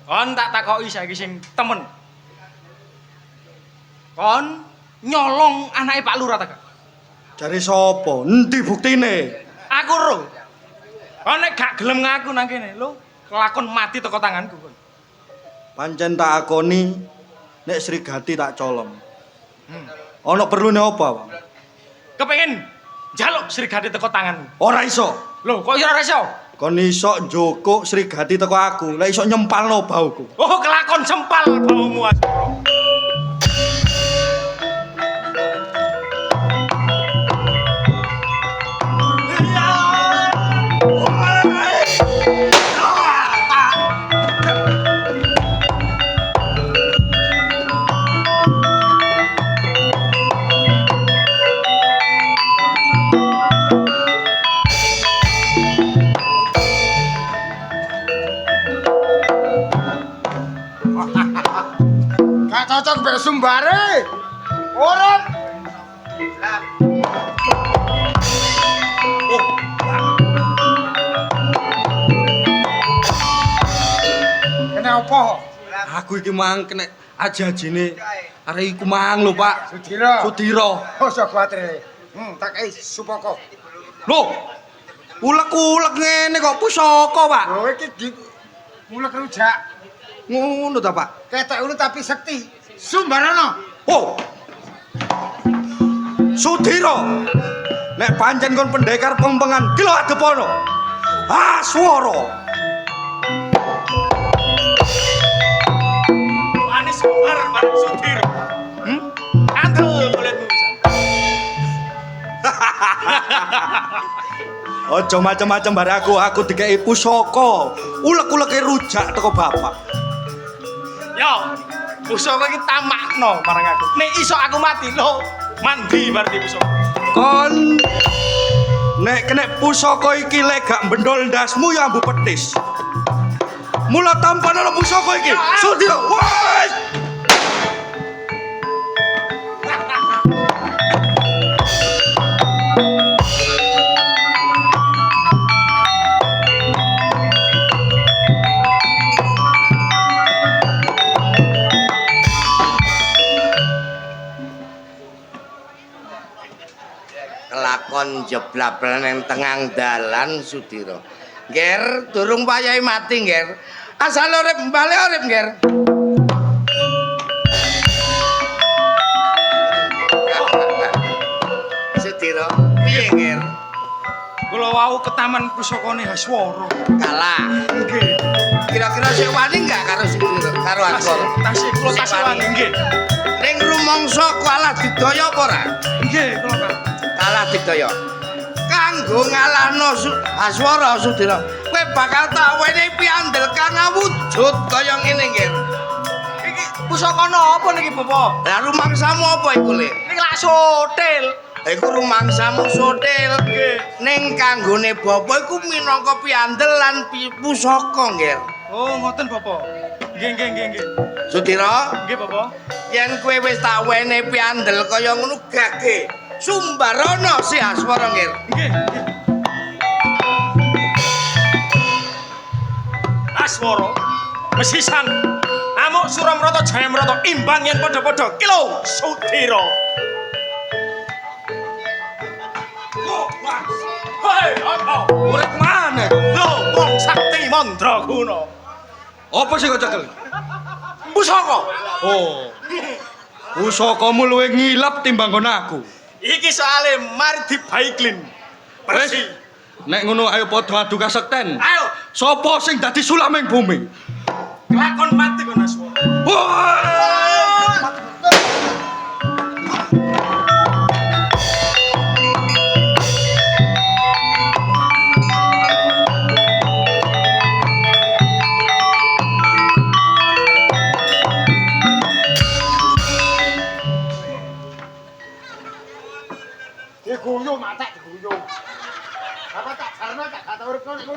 Kon tak takoki saiki sing temen. Kon nyolong anake Pak Lurah ta? Jare sapa? Endi buktine? Aku ro. Kon nek gak gelem ngaku nang kene, lho, kelakon mati teko tanganku kon. Pancen tak akoni nek Srigati tak colong. Ana perlune apa, Pak? Kepengin njaluk Srigati teko tanganmu. Ora iso. Lho, kok ora iso? Kon iso njukuk Srigati teko aku, lek iso nyempalno bauku. Oh, kelakon sempal baumu Aswara. Gak cocok mbek sumbare. Urip. Kene apa? Aku iki mang kena aja-ajine arek iku mang lho, Pak. Sudira. Sudira. Ojo kuwatir. Tak kei supaka. Lho. Ulek-ulek ngene kok pusaka, Pak. Lho iki mulek rujak. Ngono ta, Pak? Ketek ngono tapi sekti. Sumbarana. Oh. Sudira. Nek pancen kon pendekar pempengan, ki lho adepono. Aswara. Manis kemar bareng Sudira. Andel kulitmu pisan. Ojo macem-macem bare aku dikeki pusaka. Ulek-uleke rujak teko bapak. Yo, pusaka iki tamakno marang aku. Nek iso aku mati lho, mandi berarti pusaka. Kon nek kena pusaka iki lek gak bendol ndasmu ya ambu petis. Mula tampana pusaka iki. Sudira. Wes. Kelakon jeblablan ning tengah dalan Sudira. Nger, durung payahe mati, Nger. Asal urip bali urip, Nger. Sudira, piye, Nger? Kula wau ke taman pusakane Aswara. Kalah. Nggih. Kira-kira sing wani enggak karo Sudira, karo Aswara? Tasih kula tasih wani nggih. Ning rumangsa kalah didaya apa ora? Nggih, kula kalah didaya. Kanggo ngalahno Aswara Sudira, kowe bakal tak wenehi piandel kang awujud kaya ngene nggih. Iki pusaka napa niki, Bapak? Lah rumangsamu apa iku, Le? Niki lak sotil. Iku rumangsamu sotil. Nggih. Ning kanggone Bapak iku minangka piandel lan pusaka, nggih. Oh, ngoten, Bapak. Nggih. Sudira? Nggih, Bapak. Yen kowe wis tak wenehi piandel kaya ngono gage. Sumbarana si Aswara, nggih. Nggih. Aswara mesisan amuk Suramrata Jayamrata imbang yen padha-padha kilo Sudira. Hei, apa? Urip maneh. Lho, wong sakti mandraguna. Apa sing kok cekel? Pusaka. Oh. Pusakamu luwih ngilap timbang kon aku. Iki soale mari dibaiklin. Bersih. Nek ngono ayo padha adu kasekten. Ayo, Sapa sing dadi sulaming bumi? kelakon mati kon Aswara. Diguyu matek diguyu. Apa tak jarno tak gak tau urip kono.